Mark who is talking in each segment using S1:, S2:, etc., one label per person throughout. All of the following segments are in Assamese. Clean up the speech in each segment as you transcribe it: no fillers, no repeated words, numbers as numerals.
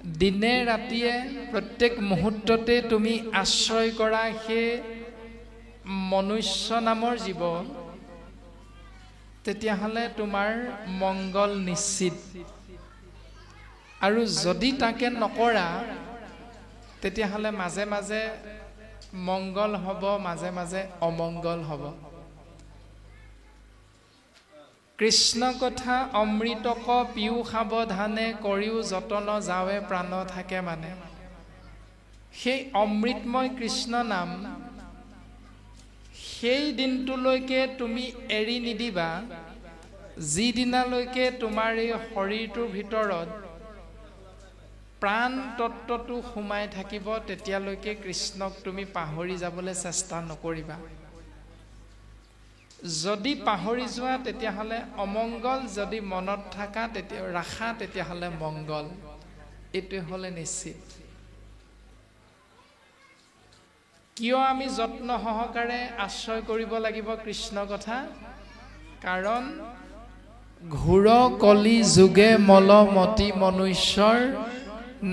S1: দিনে ৰাতিয়ে প্ৰত্যেক মুহূৰ্ততে তুমি আশ্ৰয় কৰা সেই মনুষ্য নামৰ জীৱ, তেতিয়াহ'লে তোমাৰ মংগল নিশ্চিত। আৰু যদি তাকে নকৰা, তেতিয়াহ'লে মাজে মাজে মংগল হ'ব, মাজে মাজে অমংগল হ'ব। কৃষ্ণ কথা অমৃতক পিউ সাৱধানে, কৰিও যতন যাৱে প্ৰাণ থাকে মানে। সেই অমৃতময় কৃষ্ণ নাম সেই দিনটোলৈকে তুমি এৰি নিদিবা, যিদিনালৈকে তোমাৰ এই শৰীৰটোৰ ভিতৰত প্ৰাণ তত্ত্বটো সোমাই থাকিব, তেতিয়ালৈকে কৃষ্ণক তুমি পাহৰি যাবলৈ চেষ্টা নকৰিবা। যদি পাহৰি যোৱা তেতিয়াহ'লে অমংগল, যদি মনত ৰাখা তেতিয়াহ'লে মংগল। এইটোৱে হ'লে নিশ্চিত। কিয় আমি যত্ন সহকাৰে আশ্ৰয় কৰিব লাগিব কৃষ্ণ কথা? কাৰণ ঘোৰ কলি যুগে মলমতি মনুষ্যৰ,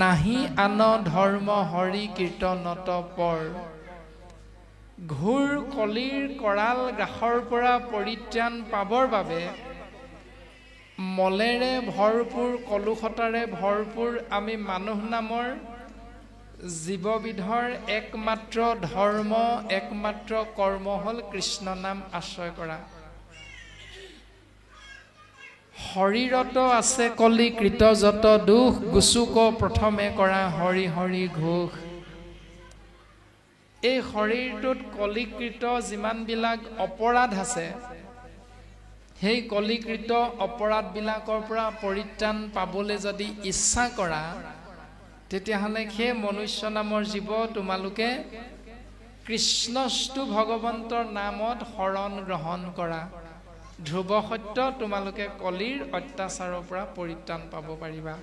S1: নাহি আন ধৰ্ম হৰি কীৰ্তনত পৰ। ঘোৰ কলিৰ কৰাল গ্ৰাসৰ পৰা পৰিত্ৰাণ পাবৰ বাবে মলেৰে ভৰপূৰ, কলুষতাৰে ভৰপূৰ আমি মানুহ নামৰ জীৱবিধৰ একমাত্ৰ ধৰ্ম, একমাত্ৰ কৰ্ম হ'ল কৃষ্ণ নাম আশ্ৰয় কৰা। শৰীৰত আছে কলি কৃত যত দুখ, গুচুক প্ৰথমে কৰা হৰি হৰি ঘোষ। এই শৰীৰটোত কলিকৃত যিমানবিলাক অপৰাধ আছে, সেই কলিকৃত অপৰাধবিলাকৰ পৰা পৰিত্ৰাণ পাবলৈ যদি ইচ্ছা কৰা, তেতিয়াহ'লে সেই মনুষ্য নামৰ জীৱ তোমালোকে কৃষ্ণস্তু ভগৱন্তৰ নামত শৰণ গ্ৰহণ কৰা। ধ্ৰুৱ সত্য, তোমালোকে কলিৰ অত্যাচাৰৰ পৰা পৰিত্ৰাণ পাব পাৰিবা।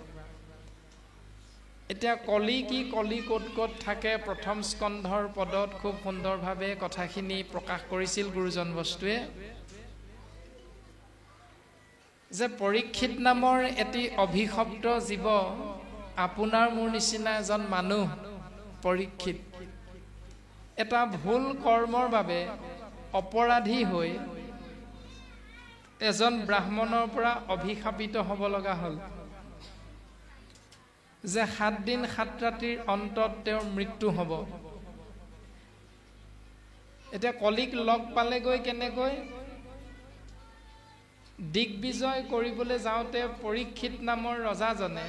S1: এতিয়া কলি কি, কলি ক'ত ক'ত থাকে, প্ৰথম স্কন্ধৰ পদত খুব সুন্দৰভাৱে কথাখিনি প্ৰকাশ কৰিছিল গুৰুজন বস্তুৱে, যে পৰীক্ষিত নামৰ এটি অভিশপ্ত জীৱ, আপোনাৰ মোৰ নিচিনা এজন মানুহ পৰীক্ষিত, এটা ভুল কৰ্মৰ বাবে অপৰাধী হৈ এজন ব্ৰাহ্মণৰ পৰা অভিশাপিত হ'ব লগা হ'ল, যে 7 দিন 7 ৰাতিৰ অন্তত তেওঁৰ মৃত্যু হ'ব। এতিয়া কলিক লগ পালেগৈ কেনেকৈ? দিগ্বিজয় কৰিবলৈ যাওঁতে পৰীক্ষিত নামৰ ৰজাজনে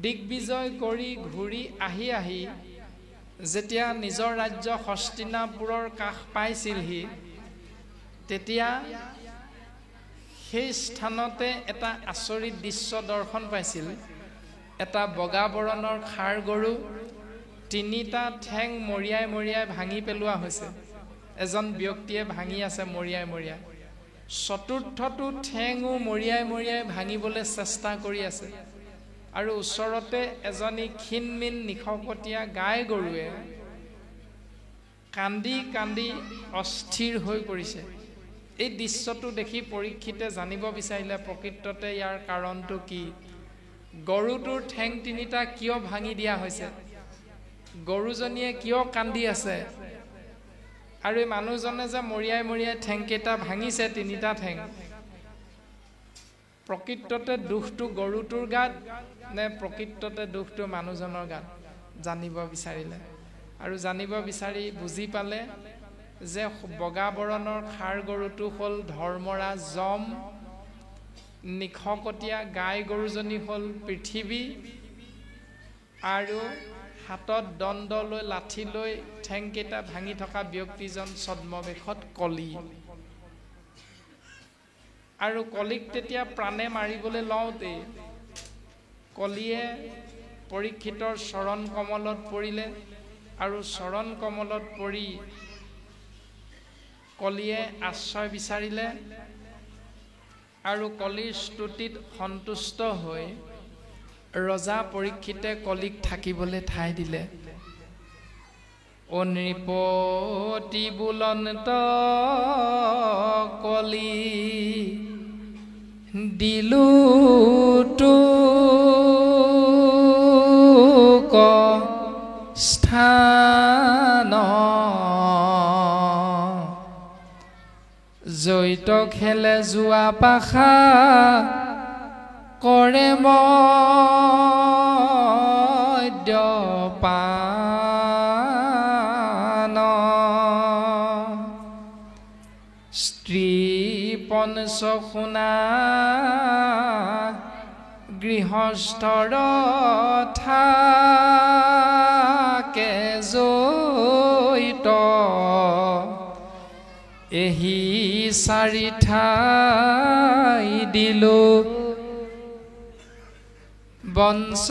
S1: দিগ্বিজয় কৰি ঘূৰি আহি আহি যেতিয়া নিজৰ ৰাজ্য হস্তিনাপুৰৰ কাষ পাইছিলহি, তেতিয়া সেই স্থানতে এটা আচৰিত দৃশ্য দৰ্শন পাইছিল। এটা বগা বৰণৰ ষাঁড় গৰু, 3টা ঠেং মৰিয়াই মৰিয়াই ভাঙি পেলোৱা হৈছে। এজন ব্যক্তিয়ে ভাঙি আছে মৰিয়াই মৰিয়াই, 4ৰ্থটো ঠেঙো মৰিয়াই মৰিয়াই ভাঙিবলৈ চেষ্টা কৰি আছে। আৰু ওচৰতে এজনী ক্ষীণমিন নিশকতীয়া গাই গৰুৱে কান্দি কান্দি অস্থিৰ হৈ পৰিছে। এই দৃশ্যটো দেখি পৰীক্ষিতে জানিব বিচাৰিলে প্ৰকৃততে ইয়াৰ কাৰণটো কি, গৰুটোৰ ঠেং 3টা কিয় ভাঙি দিয়া হৈছে, গৰুজনীয়ে কিয় কান্দি আছে, আৰু এই মানুহজনে যে মৰিয়াই মৰিয়াই ঠেংকেইটা ভাঙিছে, 3টা ঠেং, প্ৰকৃততে দুখটো গৰুটোৰ গাত নে প্ৰকৃততে দুখটো মানুহজনৰ গাত জানিব বিচাৰিলে। আৰু জানিব বিচাৰি বুজি পালে যে বগা বৰণৰ ষাঁড় গৰুটো হ'ল ধৰ্মৰাজ যম, নিশকতীয়া গাই গৰুজনী হ'ল পৃথিৱী, আৰু হাতত দণ্ড লৈ লাঠি লৈ ঠেংকেইটা ভাঙি থকা ব্যক্তিজন ছদ্মবেশত কলি। আৰু কলিক তেতিয়া প্ৰাণে মাৰিবলৈ লওঁতেই কলিয়ে পৰীক্ষিতৰ চৰণ কমলত পৰিলে, আৰু চৰণ কমলত পৰি কলিয়ে আশ্ৰয় বিচাৰিলে, আৰু কলিৰ স্তুতিত সন্তুষ্ট হৈ ৰজা পৰীক্ষিতে কলিক থাকিবলৈ ঠাই দিলে। অনৃপতি বুলন্ত কলি দিলো তো জৈত খেলে যোৱা পাখা কৰে মদ্যপান স্ত্ৰী পঞ্চশুনা গৃহস্থৰ থাকে জৈত এহি চাৰি ঠাই দিলো বংশ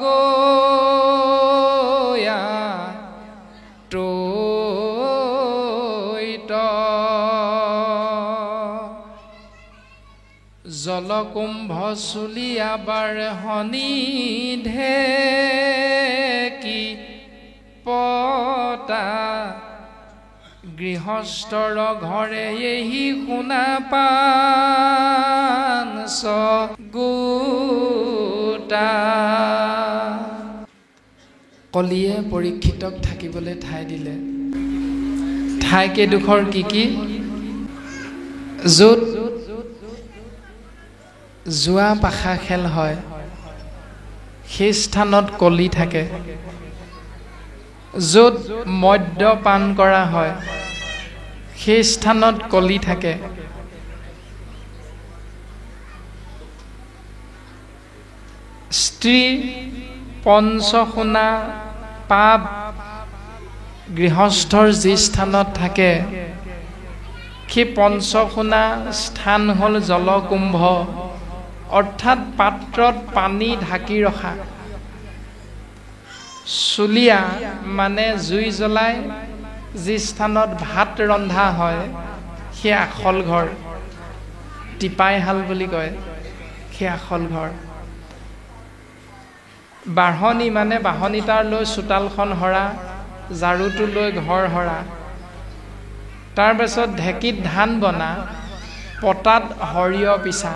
S1: গয়া টৈত জলকুম্ভ চুলিয়াবাৰ সনিধে কি পতা গৃহস্থৰ ঘৰে এহি শুনা পাঞ্চ গোটা কলিয়ে পৰীক্ষিতক থাকিবলৈ ঠাই দিলে ঠাই কেইডোখৰ কি কি য'ত যোৱা পাখা খেল হয় সেই স্থানত কলি থাকে য'ত মদ্যপান কৰা হয় সেই স্থানত কলি থাকে স্ত্ৰী পঞ্চশুনা পাপ গৃহস্থৰ যি স্থানত থাকে সেই পঞ্চশুনা স্থান হ'ল জলকুম্ভ অৰ্থাৎ পাত্ৰত পানী ঢাকি ৰখা চুলীয়া মানে জুই জ্বলাই যি স্থানত ভাত ৰন্ধা হয় সেই আখল ঘৰ টিপাইশাল বুলি কয় সেই আখল ঘৰ বাঢ়নি মানে বাঢ়নিটাৰ লৈ চোতালখন সৰা ঝাৰুটো লৈ ঘৰ সৰা তাৰপিছত ঢেঁকীত ধান বনা পতাত সৰিয়হ পিছা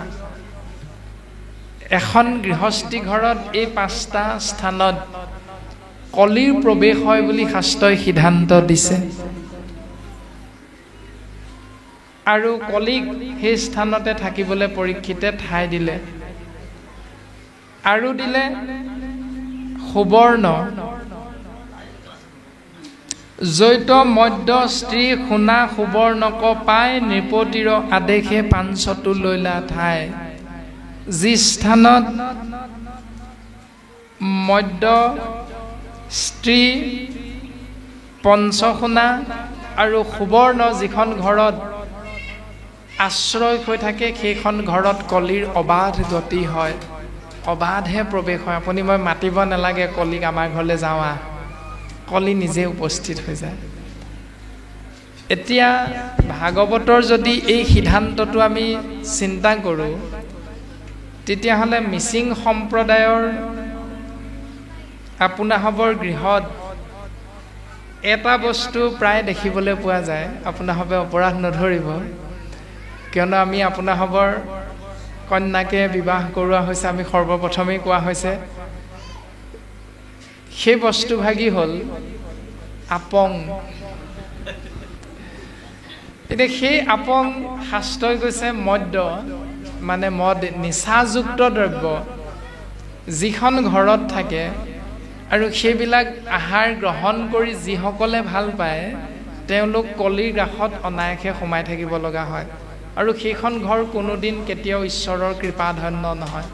S1: এখন গৃহস্থী ঘৰত এই পাঁচটা স্থানত কলিৰ প্ৰৱেশ হয় বুলি শাস্ত্ৰই সিদ্ধান্ত দিছে আৰু কলিক সেই স্থানতে থাকিবলৈ পৰীক্ষিতে ঠাই দিলে আৰু দিলে সুবৰ্ণ জৈত মধ্য স্ত্ৰী শুনা সুবৰ্ণক পাই নৃপতিৰ আদেশে পাঞ্চটো লৈলা ঠাই যি স্থানত মধ্য স্ত্ৰী পঞ্চশুনা আৰু সুবৰ্ণ যিখন ঘৰত আশ্ৰয় হৈ থাকে সেইখন ঘৰত কলিৰ অবাধ গতি হয় অবাধে প্ৰৱেশ হয় আপুনি মই মাতিব নালাগে কলিক আমাৰ ঘৰলৈ যাওঁ কলি নিজে উপস্থিত হৈ যায় এতিয়া ভাগৱতৰ যদি এই সিদ্ধান্তটো আমি চিন্তা কৰোঁ তেতিয়াহ'লে মিচিং সম্প্ৰদায়ৰ আপোনাসৱৰ গৃহত এটা বস্তু প্ৰায় দেখিবলৈ পোৱা যায় আপোনাসৱে অপৰাধ নধৰিব কিয়নো আমি আপোনাসৱৰ কন্যাকে বিবাহ কৰোৱা হৈছে আমি সৰ্বপ্ৰথমেই কোৱা হৈছে সেই বস্তুভাগী হ'ল আপং এতিয়া সেই আপং শাস্ত্ৰই কৈছে মদ্য মানে মদ নিচাযুক্ত দ্ৰব্য যিখন ঘৰত থাকে আৰু সেইবিলাক আহাৰ গ্ৰহণ কৰি যিসকলে ভাল পায় তেওঁলোক কলিৰ গ্ৰাসত অনায়াসে সোমাই থাকিব লগা হয় আৰু সেইখন ঘৰ কোনোদিন কেতিয়াও ঈশ্বৰৰ কৃপাধন্য নহয়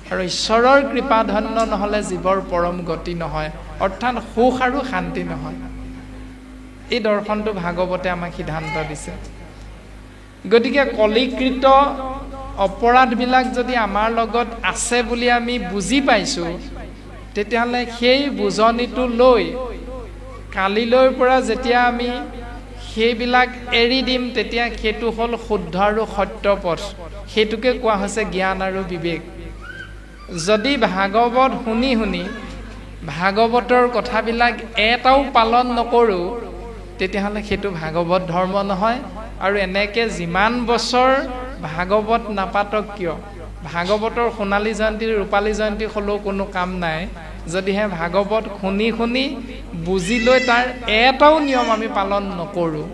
S1: আৰু ঈশ্বৰৰ কৃপাধন্য নহ'লে জীৱৰ পৰম গতি নহয় অৰ্থাৎ সুখ আৰু শান্তি নহয় এই দৰ্শনটো ভাগৱতে আমাক সিদ্ধান্ত দিছে গতিকে কলিকৃত অপৰাধবিলাক যদি আমাৰ লগত আছে বুলি আমি বুজি পাইছোঁ তেতিয়াহ'লে সেই বুজনিটো লৈ কালিলৈৰ পৰা যেতিয়া আমি সেইবিলাক এৰি দিম তেতিয়া সেইটো হ'ল শুদ্ধ আৰু সত্য পথ সেইটোকে কোৱা হৈছে জ্ঞান আৰু বিবেক যদি ভাগৱত শুনি শুনি ভাগৱতৰ কথাবিলাক এটাও পালন নকৰোঁ তেতিয়াহ'লে সেইটো ভাগৱত ধৰ্ম নহয় আৰু এনেকৈ যিমান বছৰ ভাগৱত নাপাতক কিয় ভাগৱতৰ সোণালী জয়ন্তী ৰূপালী জয়ন্তী হ'লেও কোনো কাম নাই যদিহে ভাগৱত শুনি শুনি বুজি লৈ তাৰ এটাও নিয়ম আমি পালন নকৰোঁ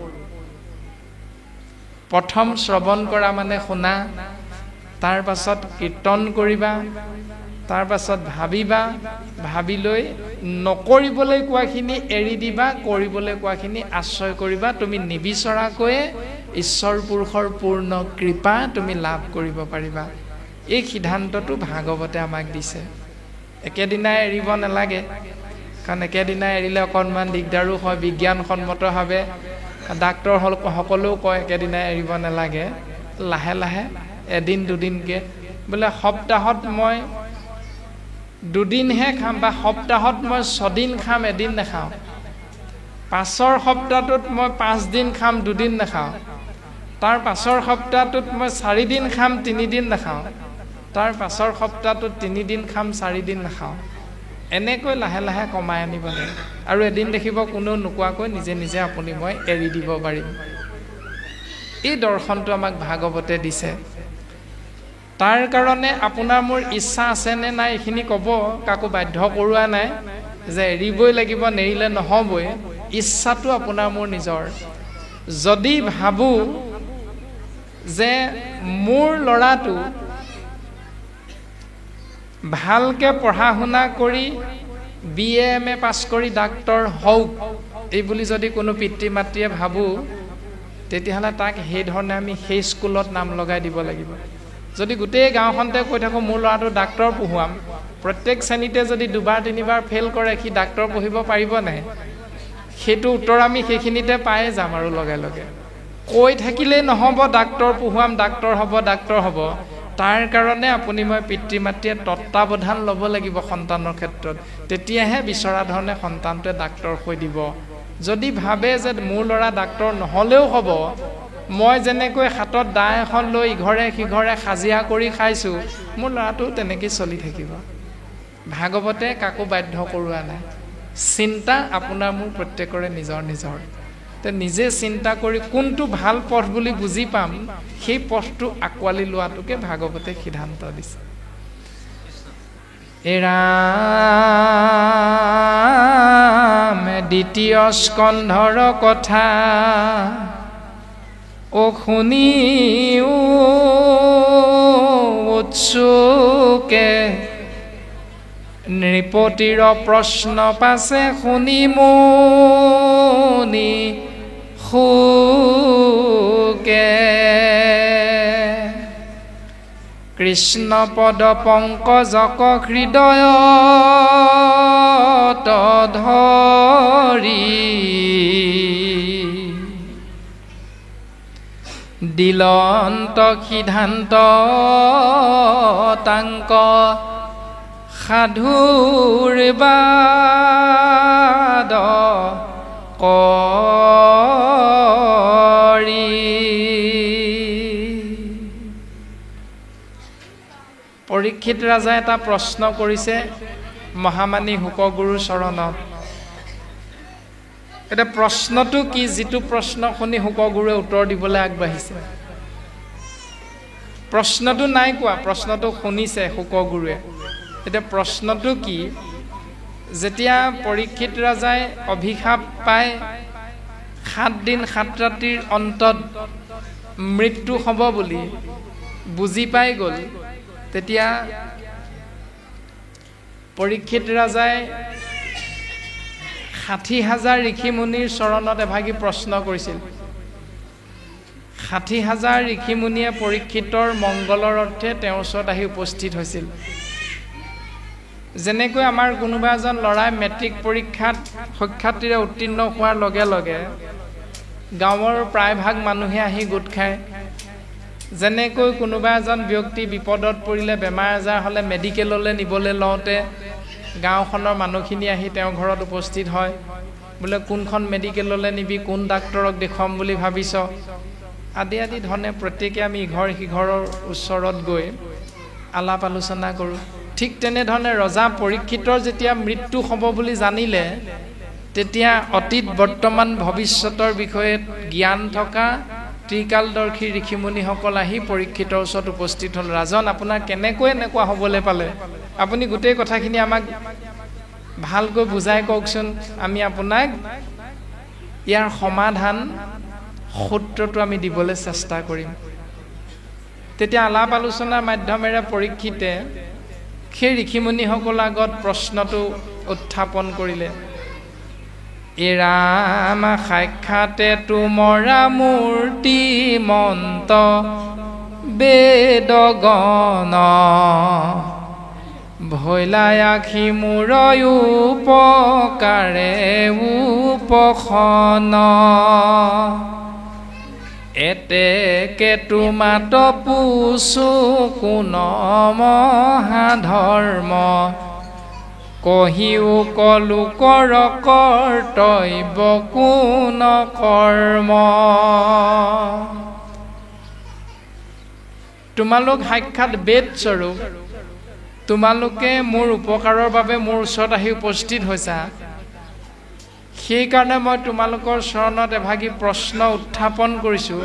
S1: প্ৰথম শ্ৰৱণ কৰা মানে শুনা, তাৰ পাছত কীৰ্তন কৰিবা, তাৰ পাছত ভাবিবা, ভাবি লৈ নকৰিবলৈ কোৱাখিনি এৰি দিবা, কৰিবলৈ কোৱাখিনি আশ্ৰয় কৰিবা। তুমি নিবিচৰাকৈয়ে ঈশ্বৰ পুৰুষৰ পূৰ্ণ কৃপা তুমি লাভ কৰিব পাৰিবা। এই সিদ্ধান্তটো ভাগৱতে আমাক দিছে। একেদিনাই এৰিব নালাগে, কাৰণ একেদিনাই এৰিলে অকণমান দিগদাৰো হয়। বিজ্ঞানসন্মতভাৱে ডাক্তৰ সকলেও কয় একেদিনাই এৰিব নালাগে, লাহে লাহে এদিন দুদিনকৈ, বোলে সপ্তাহত মই 2 দিনহে খাম বা সপ্তাহত মই 6 দিন খাম, এদিন নাখাওঁ। পাছৰ সপ্তাহটোত মই 5 দিন খাম, 2 দিন নাখাওঁ। তাৰ পাছৰ সপ্তাহটোত মই 4 দিন খাম, 3 দিন নাখাওঁ। তাৰ পাছৰ সপ্তাহটোত 3 দিন খাম, 4 দিন নাখাওঁ। এনেকৈ লাহে লাহে কমাই আনিব লাগে। আৰু এদিন দেখিব কোনেও নোকোৱাকৈ নিজে নিজে আপুনি মই এৰি দিব পাৰিম। এই দৰ্শনটো আমাক ভাগৱতে দিছে। তাৰ কাৰণে আপোনাৰ মোৰ ইচ্ছা আছেনে নাই এইখিনি ক'ব, কাকো বাধ্য কৰোৱা নাই যে এৰিবই লাগিব, নেৰিলে নহ'বই। ইচ্ছাটো আপোনাৰ মোৰ নিজৰ। যদি ভাবোঁ যে মোৰ ল'ৰাটো ভালকৈ পঢ়া শুনা কৰি BA MA পাছ কৰি ডাক্তৰ হওক, এই বুলি যদি কোনো পিতৃ মাতৃয়ে ভাবোঁ, তেতিয়াহ'লে তাক সেইধৰণে আমি সেই স্কুলত নাম লগাই দিব লাগিব। যদি গোটেই গাঁওখনতে কৈ থাকোঁ মোৰ ল'ৰাটো ডাক্তৰ পঢ়ুৱাম, প্ৰত্যেক শ্ৰেণীতে যদি 2বাৰ 3বাৰ ফেইল কৰে, সি ডাক্তৰ পঢ়িব পাৰিব নাই? সেইটো উত্তৰ আমি সেইখিনিতে পায়ে যাম। আৰু লগে লগে কৈ থাকিলেই নহ'ব ডাক্তৰ পঢ়ুৱাম, ডাক্তৰ হ'ব, ডাক্তৰ হ'ব। তাৰ কাৰণে আপুনি মই পিতৃ মাতৃয়ে তত্ত্বাৱধান ল'ব লাগিব সন্তানৰ ক্ষেত্ৰত। তেতিয়াহে বিচৰা ধৰণে সন্তানটোৱে ডাক্তৰ হৈ দিব। যদি ভাবে যে মোৰ ল'ৰা ডাক্তৰ নহ'লেও হ'ব, মই যেনেকৈ হাতত দা এখন লৈ ইঘৰে সিঘৰে হাজিৰা কৰি খাইছোঁ, মোৰ ল'ৰাটো তেনেকৈ চলি থাকিব। ভাগৱতে কাকো বাধ্য কৰোৱা নাই। চিন্তা আপোনাৰ মোৰ প্ৰত্যেকৰে নিজৰ নিজৰ। নিজে চিন্তা কৰি কোনটো ভাল পথ বুলি বুজি পাম, সেই পথটো আঁকোৱালি লোৱাটোকে ভাগৱতে সিদ্ধান্ত দিছে। এৰাম 2য় স্কন্ধৰ কথা শুনি উৎসুকে, নৃপতিৰ প্ৰশ্ন পাছে শুনি মুনি সুকে। কৃষ্ণ পদ পংকজক হৃদয়ত ধৰি, দিলন্ত সিদ্ধান্ত তাংক সাধুৰ বাদ কৰি। পৰীক্ষিত ৰাজাই এটা প্ৰশ্ন কৰিছে মহামানী শুকগুৰুৰ চৰণত। এটা প্ৰশ্নটো কি, যিটো প্ৰশ্ন শুনি শুকগুৰুৱে উত্তৰ দিবলৈ আগবাঢ়িছে। প্ৰশ্নটো নাই কোৱা, প্ৰশ্নটো শুনিছে শুকগুৰুৱে। এতিয়া প্ৰশ্নটো কি, যেতিয়া পৰীক্ষিত ৰাজাই অভিশাপ পায় 7 দিন 7 ৰাতিৰ অন্তত মৃত্যু হ'ব বুলি বুজি পাই গ'ল, তেতিয়া পৰীক্ষিত ৰাজাই 60,000 ঋষি মুনিৰ চৰণত এভাগি প্ৰশ্ন কৰিছিল। 60,000 ঋষি মুনিয়ে পৰীক্ষিতৰ মংগলৰ অৰ্থে তেওঁৰ ওচৰত আহি উপস্থিত হৈছিল। যেনেকৈ আমাৰ কোনোবা এজন ল'ৰাই মেট্ৰিক পৰীক্ষাত সুখ্যাতিৰে উত্তীৰ্ণ হোৱাৰ লগে লগে গাঁৱৰ প্ৰায়ভাগ মানুহে আহি গোট খায়। যেনেকৈ কোনোবা এজন ব্যক্তি বিপদত পৰিলে, বেমাৰ আজাৰ হ'লে মেডিকেললৈ নিবলৈ লওঁতে গাঁওখনৰ মানুহখিনি আহি তেওঁৰ ঘৰত উপস্থিত হয়। বোলে কোনখন মেডিকেললৈ নিবি, কোন ডাক্তৰক দেখুৱাম বুলি ভাবিছ, আদি আদি ধৰণে প্ৰত্যেকে আমি ইঘৰ সিঘৰৰ ওচৰত গৈ আলাপ আলোচনা কৰোঁ। ঠিক তেনেধৰণে ৰজা পৰীক্ষিতৰ যেতিয়া মৃত্যু হ'ব বুলি জানিলে, তেতিয়া অতীত বৰ্তমান ভৱিষ্যতৰ বিষয়ে জ্ঞান থকা ত্ৰিকালদৰ্শী ঋষিমুনিসকল আহি পৰীক্ষিতৰ ওচৰত উপস্থিত হ'ল। ৰাজন, আপোনাৰ কেনেকৈ এনেকুৱা হ'বলৈ পালে? আপুনি গোটেই কথাখিনি আমাক ভালকৈ বুজাই কওকচোন, আমি আপোনাক ইয়াৰ সমাধান সূত্ৰটো আমি দিবলৈ চেষ্টা কৰিম। তেতিয়া আলাপ আলোচনাৰ মাধ্যমেৰে পৰীক্ষিতে সেই ঋষিমুনিসকলৰ আগত প্ৰশ্নটো উত্থাপন কৰিলে। এ ৰাম সাক্ষাতে তুমৰা মূৰ্তি মন্ত বেদগণ ভৈলাই আখি মূৰ উপকাৰে উপখন এতেকে তোমাত পুছু কোন মহাধৰ্ম কহিও কলো কৰ কৰ্তব্য কোন কৰ্ম। তোমালোক সাক্ষাৎ বেদ স্বৰূপ, তোমালোকে মোৰ উপকাৰৰ বাবে মোৰ ওচৰত আহি উপস্থিত হৈছা। সেইকাৰণে মই তোমালোকৰ চৰণত এভাগি প্ৰশ্ন উত্থাপন কৰিছোঁ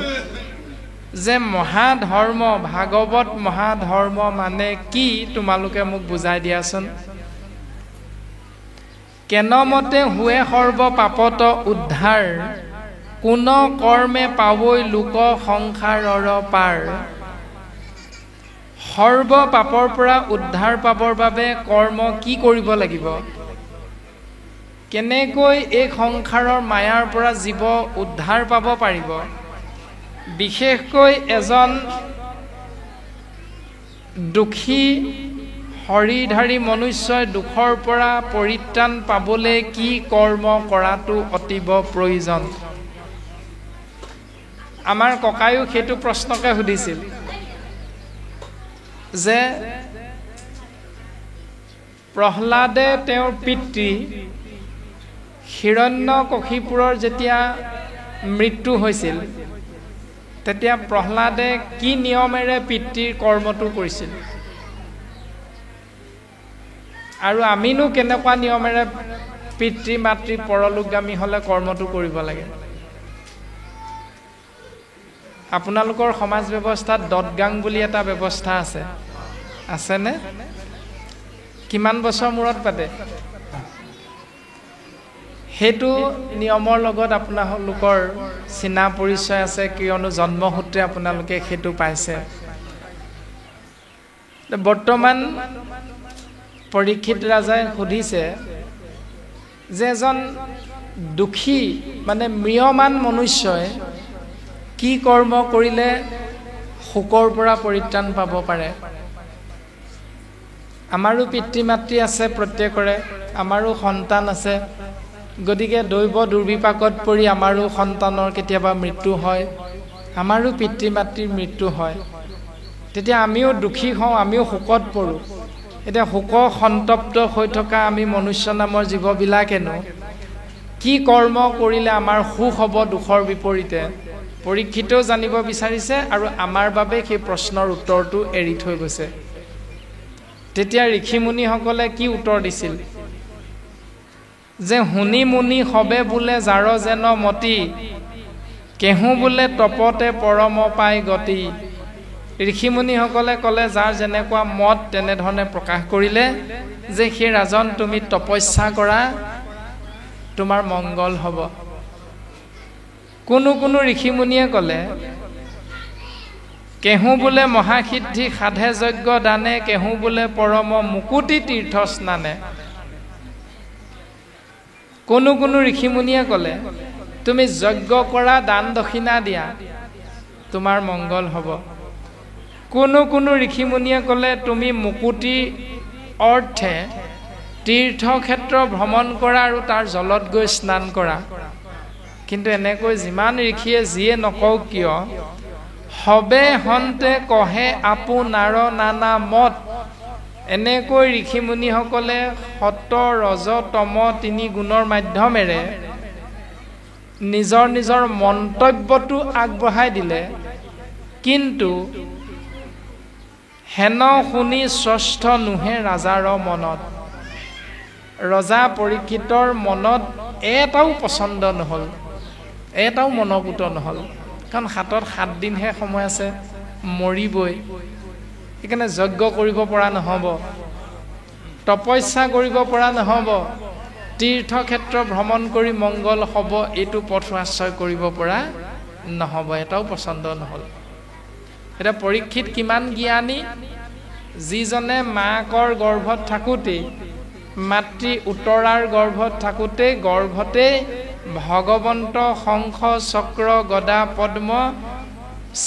S1: যে মহাধৰ্ম, ভাগৱত মহাধৰ্ম মানে কি? তোমালোকে মোক বুজাই দিয়াচোন। কেনমতে হুৱে সৰ্ব পাপত উদ্ধাৰ কোন কৰ্মে পাৱৈ লোক সংসাৰৰ পাৰ। সৰ্ব পাপৰ পৰা উদ্ধাৰ পাবৰ বাবে কৰ্ম কি কৰিব লাগিব? কেনেকৈ এই সংসাৰৰ মায়াৰ পৰা জীৱ উদ্ধাৰ পাব পাৰিব? বিশেষকৈ এজন দুখী শৰীৰধাৰী মনুষ্যই দুখৰ পৰা পৰিত্ৰাণ পাবলৈ কি কৰ্ম কৰাটো অতীৱ প্ৰয়োজন। আমাৰ ককায়ো সেইটো প্ৰশ্নকে সুধিছিল যে প্ৰহ্লাদে তেওঁৰ পিতৃ হিৰণ্যকশিপুৰৰ যেতিয়া মৃত্যু হৈছিল তেতিয়া প্ৰহ্লাদে কি নিয়মেৰে পিতৃৰ কৰ্মটো কৰিছিল, আৰু আমিনো কেনেকুৱা নিয়মেৰে পিতৃ মাতৃ পৰলোকগামী হ'লে কৰ্মটো কৰিব লাগে? আপোনালোকৰ সমাজ ব্যৱস্থাত দদগাং বুলি এটা ব্যৱস্থা আছেনে? কিমান বছৰ মূৰত পাতে? সেইটো নিয়মৰ লগত আপোনালোকৰ চিনা পৰিচয় আছে, কিয়নো জন্মসূত্ৰে আপোনালোকে সেইটো পাইছে। বৰ্তমান পৰীক্ষিত ৰাজাই সুধিছে যে এজন দুখী মানে ম্ৰিয়মান মনুষ্যই কি কৰ্ম কৰিলে শোকৰ পৰা পৰিত্ৰাণ পাব পাৰে? আমাৰো পিতৃ মাতৃ আছে, প্ৰত্যেকৰে আমাৰো সন্তান আছে। গতিকে দৈৱ দুৰ্বিপাকত পৰি আমাৰো সন্তানৰ কেতিয়াবা মৃত্যু হয়, আমাৰো পিতৃ মাতৃৰ মৃত্যু হয়। তেতিয়া আমিও দুখী হওঁ, আমিও শোকত পৰোঁ। এতিয়া শোক সন্তপ্ত হৈ থকা আমি মনুষ্য নামৰ জীৱবিলাকেনো কি কৰ্ম কৰিলে আমাৰ সুখ হ'ব দুখৰ বিপৰীতে? পৰীক্ষিতেও জানিব বিচাৰিছে আৰু আমাৰ বাবে সেই প্ৰশ্নৰ উত্তৰটো এৰি থৈ গৈছে। তেতিয়া ঋষিমুনিসকলে কি উত্তৰ দিছিল যে শুনি মুনি সবে বোলে যাৰ যেন মতি কেহু বোলে তপতে পৰম পাই গতি। ঋষিমুনিসকলে ক'লে যাৰ যেনেকুৱা মত তেনেধৰণে প্ৰকাশ কৰিলে যে সেই ৰাজন তুমি তপস্যা কৰা, তোমাৰ মংগল হ'ব। কোনো ঋষিমুনিয়ে ক'লে কেহু বোলে মহাসিদ্ধি সাধে যজ্ঞ দানে কেহু বোলে পৰম মুকুতি তীৰ্থ স্নানে। কোনো ঋষিমুনিয়ে ক'লে তুমি যজ্ঞ কৰা, দান দক্ষিণা দিয়া, তোমাৰ মংগল হ'ব। কোনো ঋষিমুনিয়ে ক'লে তুমি মুকুতি অৰ্থে তীৰ্থক্ষেত্ৰ ভ্ৰমণ কৰা আৰু তাৰ জলত গৈ স্নান কৰা। কিন্তু এনেকৈ যিমান ঋষিয়ে যিয়ে নকওক কিয় সবে হন্তে কহে আপোনাৰ নানা মত। এনেকৈ ঋষিমুনিসকলে সত ৰজ তম তিনি গুণৰ মাধ্যমেৰে নিজৰ মন্তব্যটো আগবঢ়াই দিলে। কিন্তু হেন শুনি শ্ৰেষ্ঠ নুহে ৰাজাৰ মনত। ৰজা পৰীক্ষিতৰ মনত এটাও পচন্দ নহ'ল, এটাও মনোপুত নহ'ল। কাৰণ হাতত 7 দিনহে সময় আছে, মৰিবই। সেইকাৰণে যজ্ঞ কৰিব পৰা নহ'ব, তপস্যা কৰিব পৰা নহ'ব, তীৰ্থক্ষেত্ৰ ভ্ৰমণ কৰি মংগল হ'ব এইটো পথ আশ্ৰয় কৰিব পৰা নহ'ব, এটাও পচন্দ নহ'ল। এতিয়া পৰীক্ষিত কিমান জ্ঞানী, যিজনে মাকৰ গৰ্ভত থাকোঁতেই, মাতৃ উত্তৰাৰ গৰ্ভত থাকোঁতেই গৰ্ভতেই ভগৱন্ত শংখ চক্ৰ গদা পদ্ম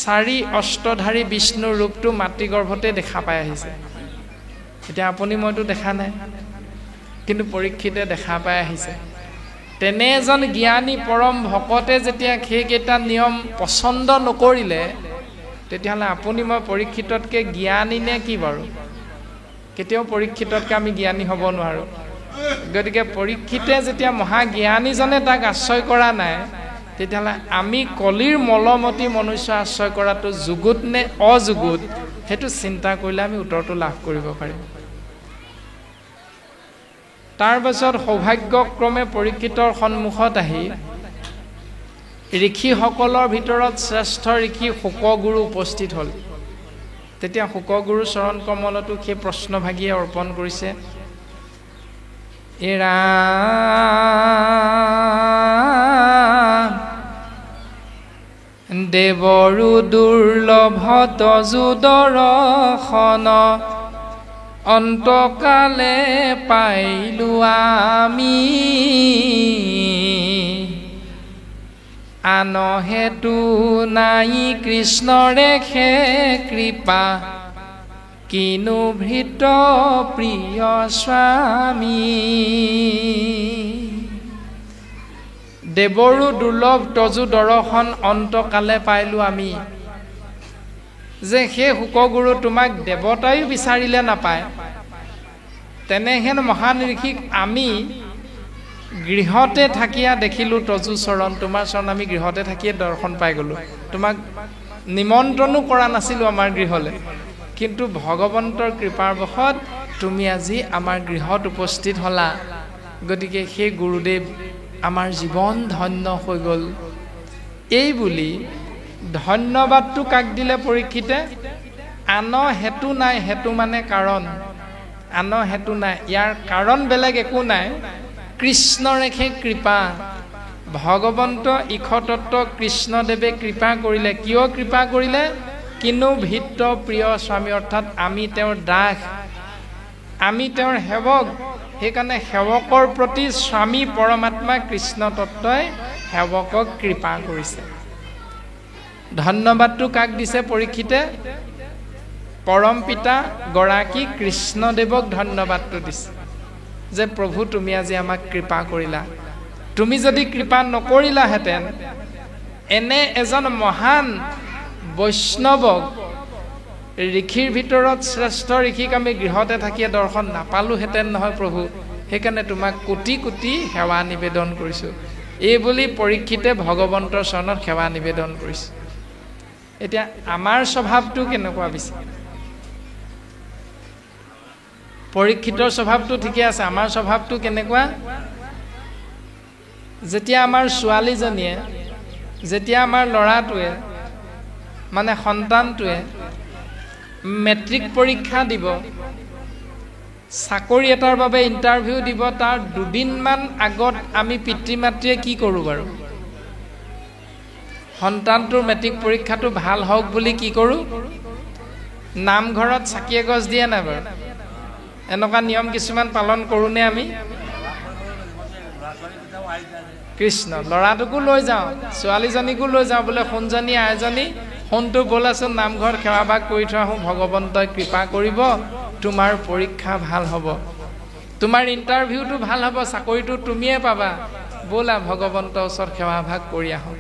S1: 4 অস্ত্ৰধাৰী বিষ্ণুৰ ৰূপটো মাতৃ গৰ্ভতে দেখা পাই আহিছে। এতিয়া আপুনি মইতো দেখা নাই, কিন্তু পৰীক্ষিতে দেখা পাই আহিছে। তেনে এজন জ্ঞানী পৰম ভকতে যেতিয়া সেইকেইটা নিয়ম পচন্দ নকৰিলে, তেতিয়াহ'লে আপুনি মই পৰীক্ষিততকৈ জ্ঞানী নে কি বাৰু? কেতিয়াও পৰীক্ষিততকৈ আমি জ্ঞানী হ'ব নোৱাৰোঁ। গতিকে পৰীক্ষিতে যেতিয়া মহাজ্ঞানীজনে তাক আশ্ৰয় কৰা নাই, তেতিয়াহ'লে আমি কলিৰ মলমতি মনুষ্য আশ্ৰয় কৰাটো যুগুত নে অযুগুত, সেইটো চিন্তা কৰিলে আমি উত্তৰটো লাভ কৰিব পাৰিম। তাৰ পাছত সৌভাগ্যক্ৰমে পৰীক্ষিতৰ সন্মুখত আহি ঋষিসকলৰ ভিতৰত শ্ৰেষ্ঠ ঋষি শুকগুৰু উপস্থিত হ'ল। তেতিয়া শুকগুৰু চৰণ কমলতো সেই প্ৰশ্নভাগিয়ে অৰ্পণ কৰিছে। এৰা দেৱৰো দুৰ্লভ তজু দৰ্শন, অন্তকালে পাইলো আমি, আন হেতু নাই কৃষ্ণৰে খে কৃপা, কিনো ভৃত প্ৰিয় স্বামী। দেৱৰো দুৰ্লভ তজু দৰ্শন, অন্তকালে পাইলো আমি। যে সেই শুকগুৰু তোমাক দেৱতায়ো বিচাৰিলে নাপায়, তেনেহেন মহান ঋষিক আমি গৃহতে থাকিয়া দেখিলোঁ তজু চৰণ, তোমাৰ চৰণ আমি গৃহতে থাকিয়ে দৰ্শন পাই গ'লোঁ। তোমাক নিমন্ত্ৰণো কৰা নাছিলোঁ আমাৰ গৃহলৈ, কিন্তু ভগৱন্তৰ কৃপাৰ বশত তুমি আজি আমাৰ গৃহত উপস্থিত হ'লা। গতিকে সেই গুৰুদেৱ আমাৰ জীৱন ধন্য হৈ গ'ল। এই বুলি ধন্যবাদটো কাক দিলে পৰীক্ষিতে? আন হেতু নাই, হেতু মানে কাৰণ, আন হেতু নাই, ইয়াৰ কাৰণ বেলেগ একো নাই, কৃষ্ণৰেখে কৃপা। ভগৱন্ত ঈশতত্ত্ব কৃষ্ণদেৱে কৃপা কৰিলে। কিয় কৃপা কৰিলে? কিনো ভিত্ত প্ৰিয় স্বামী, অৰ্থাৎ আমি তেওঁৰ দাস, আমি তেওঁৰ সেৱক। সেইকাৰণে সেৱকৰ প্ৰতি স্বামী পৰমাত্মা কৃষ্ণ তত্ত্বই সেৱকক কৃপা কৰিছে। ধন্যবাদটো কাক দিছে পৰীক্ষিতে? পৰম পিতা গৰাকী কৃষ্ণদেৱক ধন্যবাদটো দিছে, যে প্ৰভু তুমি আজি আমাক কৃপা কৰিলা। তুমি যদি কৃপা নকৰিলাহেঁতেন, এনে এজন মহান বৈষ্ণৱক, ঋষিৰ ভিতৰত শ্ৰেষ্ঠ ঋষিক আমি গৃহতে থাকিয়ে দৰ্শন নাপালোহেঁতেন নহয় প্ৰভু। সেইকাৰণে তোমাক কোটি কোটি সেৱা নিবেদন কৰিছোঁ। এই বুলি পৰীক্ষিতে ভগৱন্তৰ চৰণত সেৱা নিবেদন কৰিছোঁ। এতিয়া আমাৰ স্বভাৱটো কেনেকুৱা পিছে? পৰীক্ষিতৰ স্বভাৱটো ঠিকে আছে, আমাৰ স্বভাৱটো কেনেকুৱা? যেতিয়া আমাৰ ছোৱালীজনীয়ে, যেতিয়া আমাৰ ল'ৰাটোৱে মানে সন্তানটোৱে মেট্ৰিক পৰীক্ষা দিব, চাকৰি এটাৰ বাবে ইণ্টাৰভিউ দিব, তাৰ দুদিনমান আগত আমি পিতৃ মাতৃয়ে কি কৰোঁ বাৰু? সন্তানটোৰ মেট্ৰিক পৰীক্ষাটো ভাল হওক বুলি কি কৰোঁ? নামঘৰত চাকি এগছ দিয়ে নাই বাৰু? এনেকুৱা নিয়ম কিছুমান পালন কৰোঁনে আমি? কৃষ্ণ, ল'ৰাটোকো লৈ যাওঁ, ছোৱালীজনীকো লৈ যাওঁ, বোলে সোণজনী আইজনী, সোণটো ব'লাচোন নামঘৰত সেৱাভাগ কৰি থৈ আহোঁ, ভগৱন্তই কৃপা কৰিব, তোমাৰ পৰীক্ষা ভাল হ'ব, তোমাৰ ইণ্টাৰভিউটো ভাল হ'ব, চাকৰিটো তুমিয়ে পাবা, ব'লা ভগৱন্তৰ ওচৰত সেৱাভাগ কৰি আহোঁ।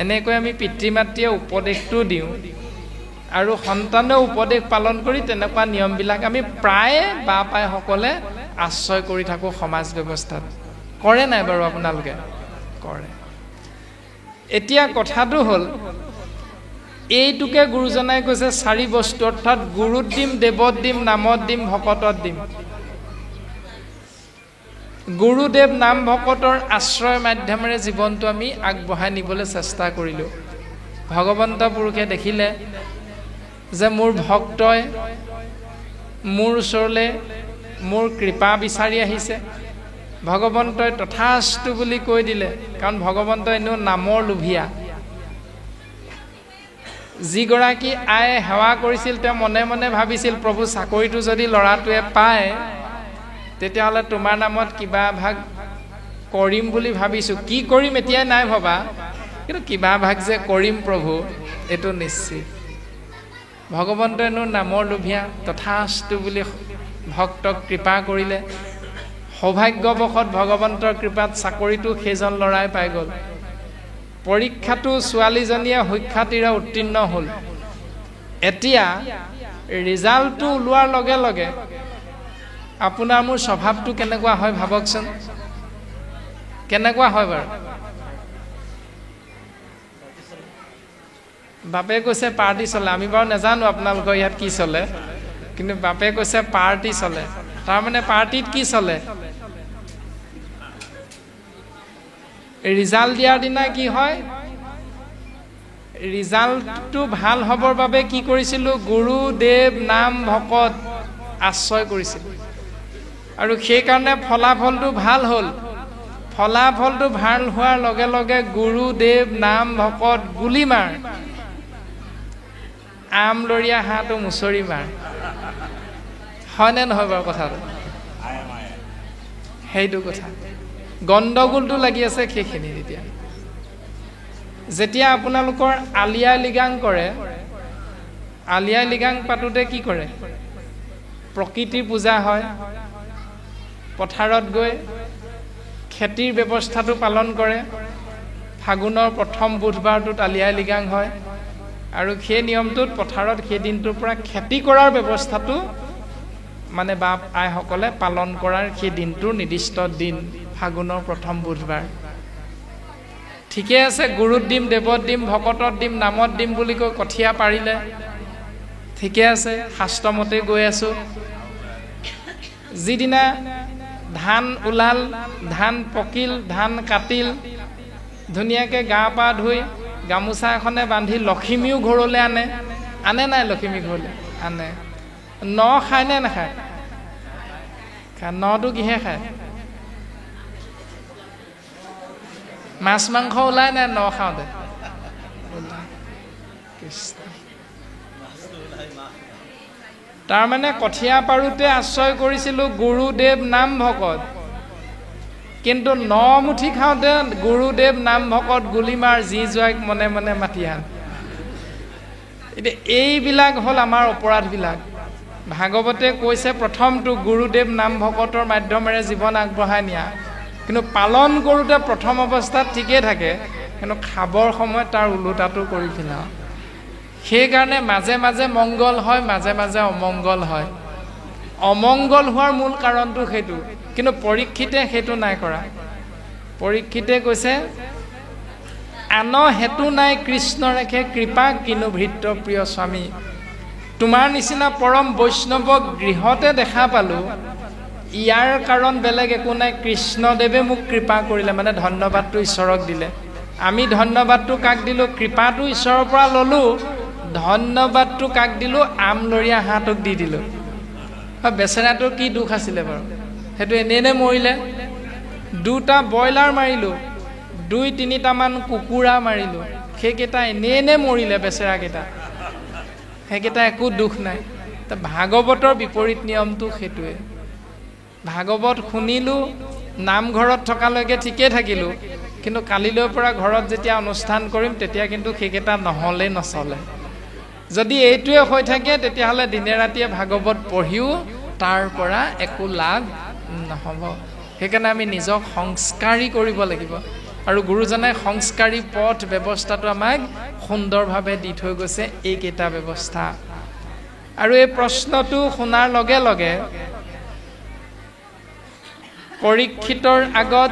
S1: এনেকৈ আমি পিতৃ মাতৃয়ে উপদেশটো দিওঁ, আৰু সন্তানেও উপদেশ পালন কৰি তেনেকুৱা নিয়মবিলাক আমি প্ৰায়ে বাপাইসকলে আশ্ৰয় কৰি থাকোঁ সমাজ ব্যৱস্থাত। কৰে নাই বাৰু আপোনালোকে? কৰে। এতিয়া কথাটো হ'ল, এইটোকে গুৰুজনাই কৈছে 4 বস্তু, অৰ্থাৎ গুৰুত দিম, দেৱত দিম, নামত দিম, ভকতত দিম। গুৰুদেৱ নাম ভকতৰ আশ্ৰয় মাধ্যমেৰে জীৱনটো আমি আগবঢ়াই নিবলৈ চেষ্টা কৰিলোঁ। ভগৱন্ত পুৰুষে দেখিলে যে মোৰ ভক্তই মোৰ ওচৰলৈ মোৰ কৃপা বিচাৰি আহিছে, ভগৱন্তই তথাস্তু বুলি কৈ দিলে, কাৰণ ভগৱন্ত এনেও নামৰ লোভীয়া। যিগৰাকী আয়ে সেৱা কৰিছিল তেওঁ মনে মনে ভাবিছিল প্ৰভু চাকৰিটো যদি ল'ৰাটোৱে পায় তেতিয়াহ'লে তোমাৰ নামত কিবা ভাগ কৰিম বুলি ভাবিছোঁ। কি কৰিম এতিয়াই নাই ভবা, কিন্তু কিবা ভাগ যে কৰিম প্ৰভু এইটো নিশ্চিত। ভগৱন্তইনো নামৰ লোভীয়া, তথাস্তু বুলি ভক্তক কৃপা কৰিলে। সৌভাগ্যবশত ভগৱন্তৰ কৃপাত চাকৰিটো সেইজন ল'ৰাই পাই গ'ল। পৰীক্ষাটো ছোৱালীজনীয়ে সুখ্যাতিৰে উত্তীৰ্ণ হ'ল। এতিয়া ৰিজাল্টটো ওলোৱাৰ লগে লগে আপোনাৰ মোৰ স্বভাৱটো কেনেকুৱা হয় ভাবকচোন, কেনেকুৱা হয় বাৰু? বাপে কৈছে পাৰ্টি চলে, আমি বাৰু নাজানো আপোনালোকৰ ইয়াত কি চলে, কিন্তু বাপে কৈছে পাৰ্টি চলে। তাৰমানে পাৰ্টিত কি চলে? ৰিজাল্ট দিয়াৰ দিনা কি হয়, ৰিজাল্টটো ভাল হ'বৰ বাবে কি কৰিছিলোঁ, গুৰুদেৱ নাম ভকত আশ্ৰয় কৰিছিলোঁ, আৰু সেইকাৰণে ফলাফলটো ভাল হ'ল। ফলাফলটো ভাল হোৱাৰ লগে লগে গুৰুদেৱ নাম ভকত গুলি মাৰ, আমলৰীয়া হাঁহটো মুচৰি মাৰ। হয়নে নহয় বাৰু কথাটো? সেইটো কথা গণ্ডগোলটো লাগি আছে সেইখিনি। যেতিয়া আপোনালোকৰ আলি আই লৃগাং কৰে, আলি আই লৃগাং পাতোতে কি কৰে? প্ৰকৃতিৰ পূজা হয়, পথাৰত গৈ খেতিৰ ব্যৱস্থাটো পালন কৰে। ফাগুনৰ প্ৰথম বুধবাৰটোত আলি আই লৃগাং হয়, আৰু সেই নিয়মটোত পথাৰত সেই দিনটোৰ পৰা খেতি কৰাৰ ব্যৱস্থাটো মানে বাপ আইসকলে পালন কৰাৰ সেই দিনটোৰ নিৰ্দিষ্ট দিন ফাগুনৰ প্ৰথম বুধবাৰ। ঠিকে আছে, গুৰুত দিম, দেৱত দিম, ভকতত দিম, নামত দিম বুলি কৈ কঠীয়া পাৰিলে, ঠিকে আছে, শাস্ত্ৰমতে গৈ আছোঁ। যিদিনা ধান ওলাল, ধান পকিল, ধান কাটিল, ধুনীয়াকৈ গা পা ধুই গামোচা এখনে বান্ধি লখিমীও ঘৰলৈ আনে। আনে নাই লখিমী ঘৰলৈ? আনে। ন খায় নে নাখায়? নটো কিহে খায়? মাছ মাংস ওলাই নাই ন খাওঁতে? তাৰমানে কঠীয়া পাৰোঁতে আশ্ৰয় কৰিছিলোঁ গুৰুদেৱ নাম ভকত, কিন্তু ন মুঠি খাওঁতে গুৰুদেৱ নাম ভকত গুলিমাৰ যি যোৱাক মনে মনে মাতি আন। এতিয়া এইবিলাক হ'ল আমাৰ অপৰাধবিলাক। ভাগৱতে কৈছে প্ৰথমটো গুৰুদেৱ নাম ভকতৰ মাধ্যমেৰে জীৱন আগবঢ়াই নিয়া, কিন্তু পালন কৰোঁতে প্ৰথম অৱস্থাত ঠিকেই থাকে, কিন্তু খাবৰ সময়ত তাৰ ওলোটাটো কৰি পেলাওঁ। সেইকাৰণে মাজে মাজে মংগল হয়, মাজে মাজে অমংগল হয়। অমংগল হোৱাৰ মূল কাৰণটো সেইটো, কিন্তু পৰীক্ষিতে সেইটো নাই কৰা। পৰীক্ষিতে কৈছে আন হেতু নাই কৃষ্ণ ৰেখে কৃপা কিনো ভৃত্য প্ৰিয় স্বামী। তোমাৰ নিচিনা পৰম বৈষ্ণৱক গৃহতে দেখা পালোঁ, ইয়াৰ কাৰণ বেলেগ একো নাই, কৃষ্ণদেৱে মোক কৃপা কৰিলে, মানে ধন্যবাদটো ঈশ্বৰক দিলে। আমি ধন্যবাদটো কাক দিলোঁ? কৃপাটো ঈশ্বৰৰ পৰা ল'লোঁ, ধন্যবাদটো কাক দিলোঁ? আমলৰীয়া হাঁহটোক দি দিলোঁ। বেচেৰাটোৰ কি দুখ আছিলে বাৰু? সেইটো এনেই মৰিলে। দুটা ব্ৰইলাৰ মাৰিলোঁ, 2-3টামান কুকুৰা মাৰিলোঁ, সেইকেইটা এনেই মৰিলে বেচেৰাকেইটা, সেইকেইটা একো দুখ নাই। ভাগৱতৰ বিপৰীত নিয়মটো সেইটোৱে। ভাগৱত শুনিলোঁ, নামঘৰত থকালৈকে ঠিকেই থাকিলোঁ, কিন্তু কালিলৈৰ পৰা ঘৰত যেতিয়া অনুষ্ঠান কৰিম তেতিয়া কিন্তু সেইকেইটা নহ'লেই নচলে। যদি এইটোৱে হৈ থাকে তেতিয়াহ'লে দিনে ৰাতিয়ে ভাগৱত পঢ়িও তাৰ পৰা একো লাভ নহ'ব। সেইকাৰণে আমি নিজক সংস্কাৰী কৰিব লাগিব, আৰু গুৰুজনাই সংস্কাৰী পথ ব্যৱস্থাটো আমাক সুন্দৰভাৱে দি থৈ গৈছে, এইকেইটা ব্যৱস্থা। আৰু এই প্ৰশ্নটো শুনাৰ লগে লগে পৰীক্ষিতৰ আগত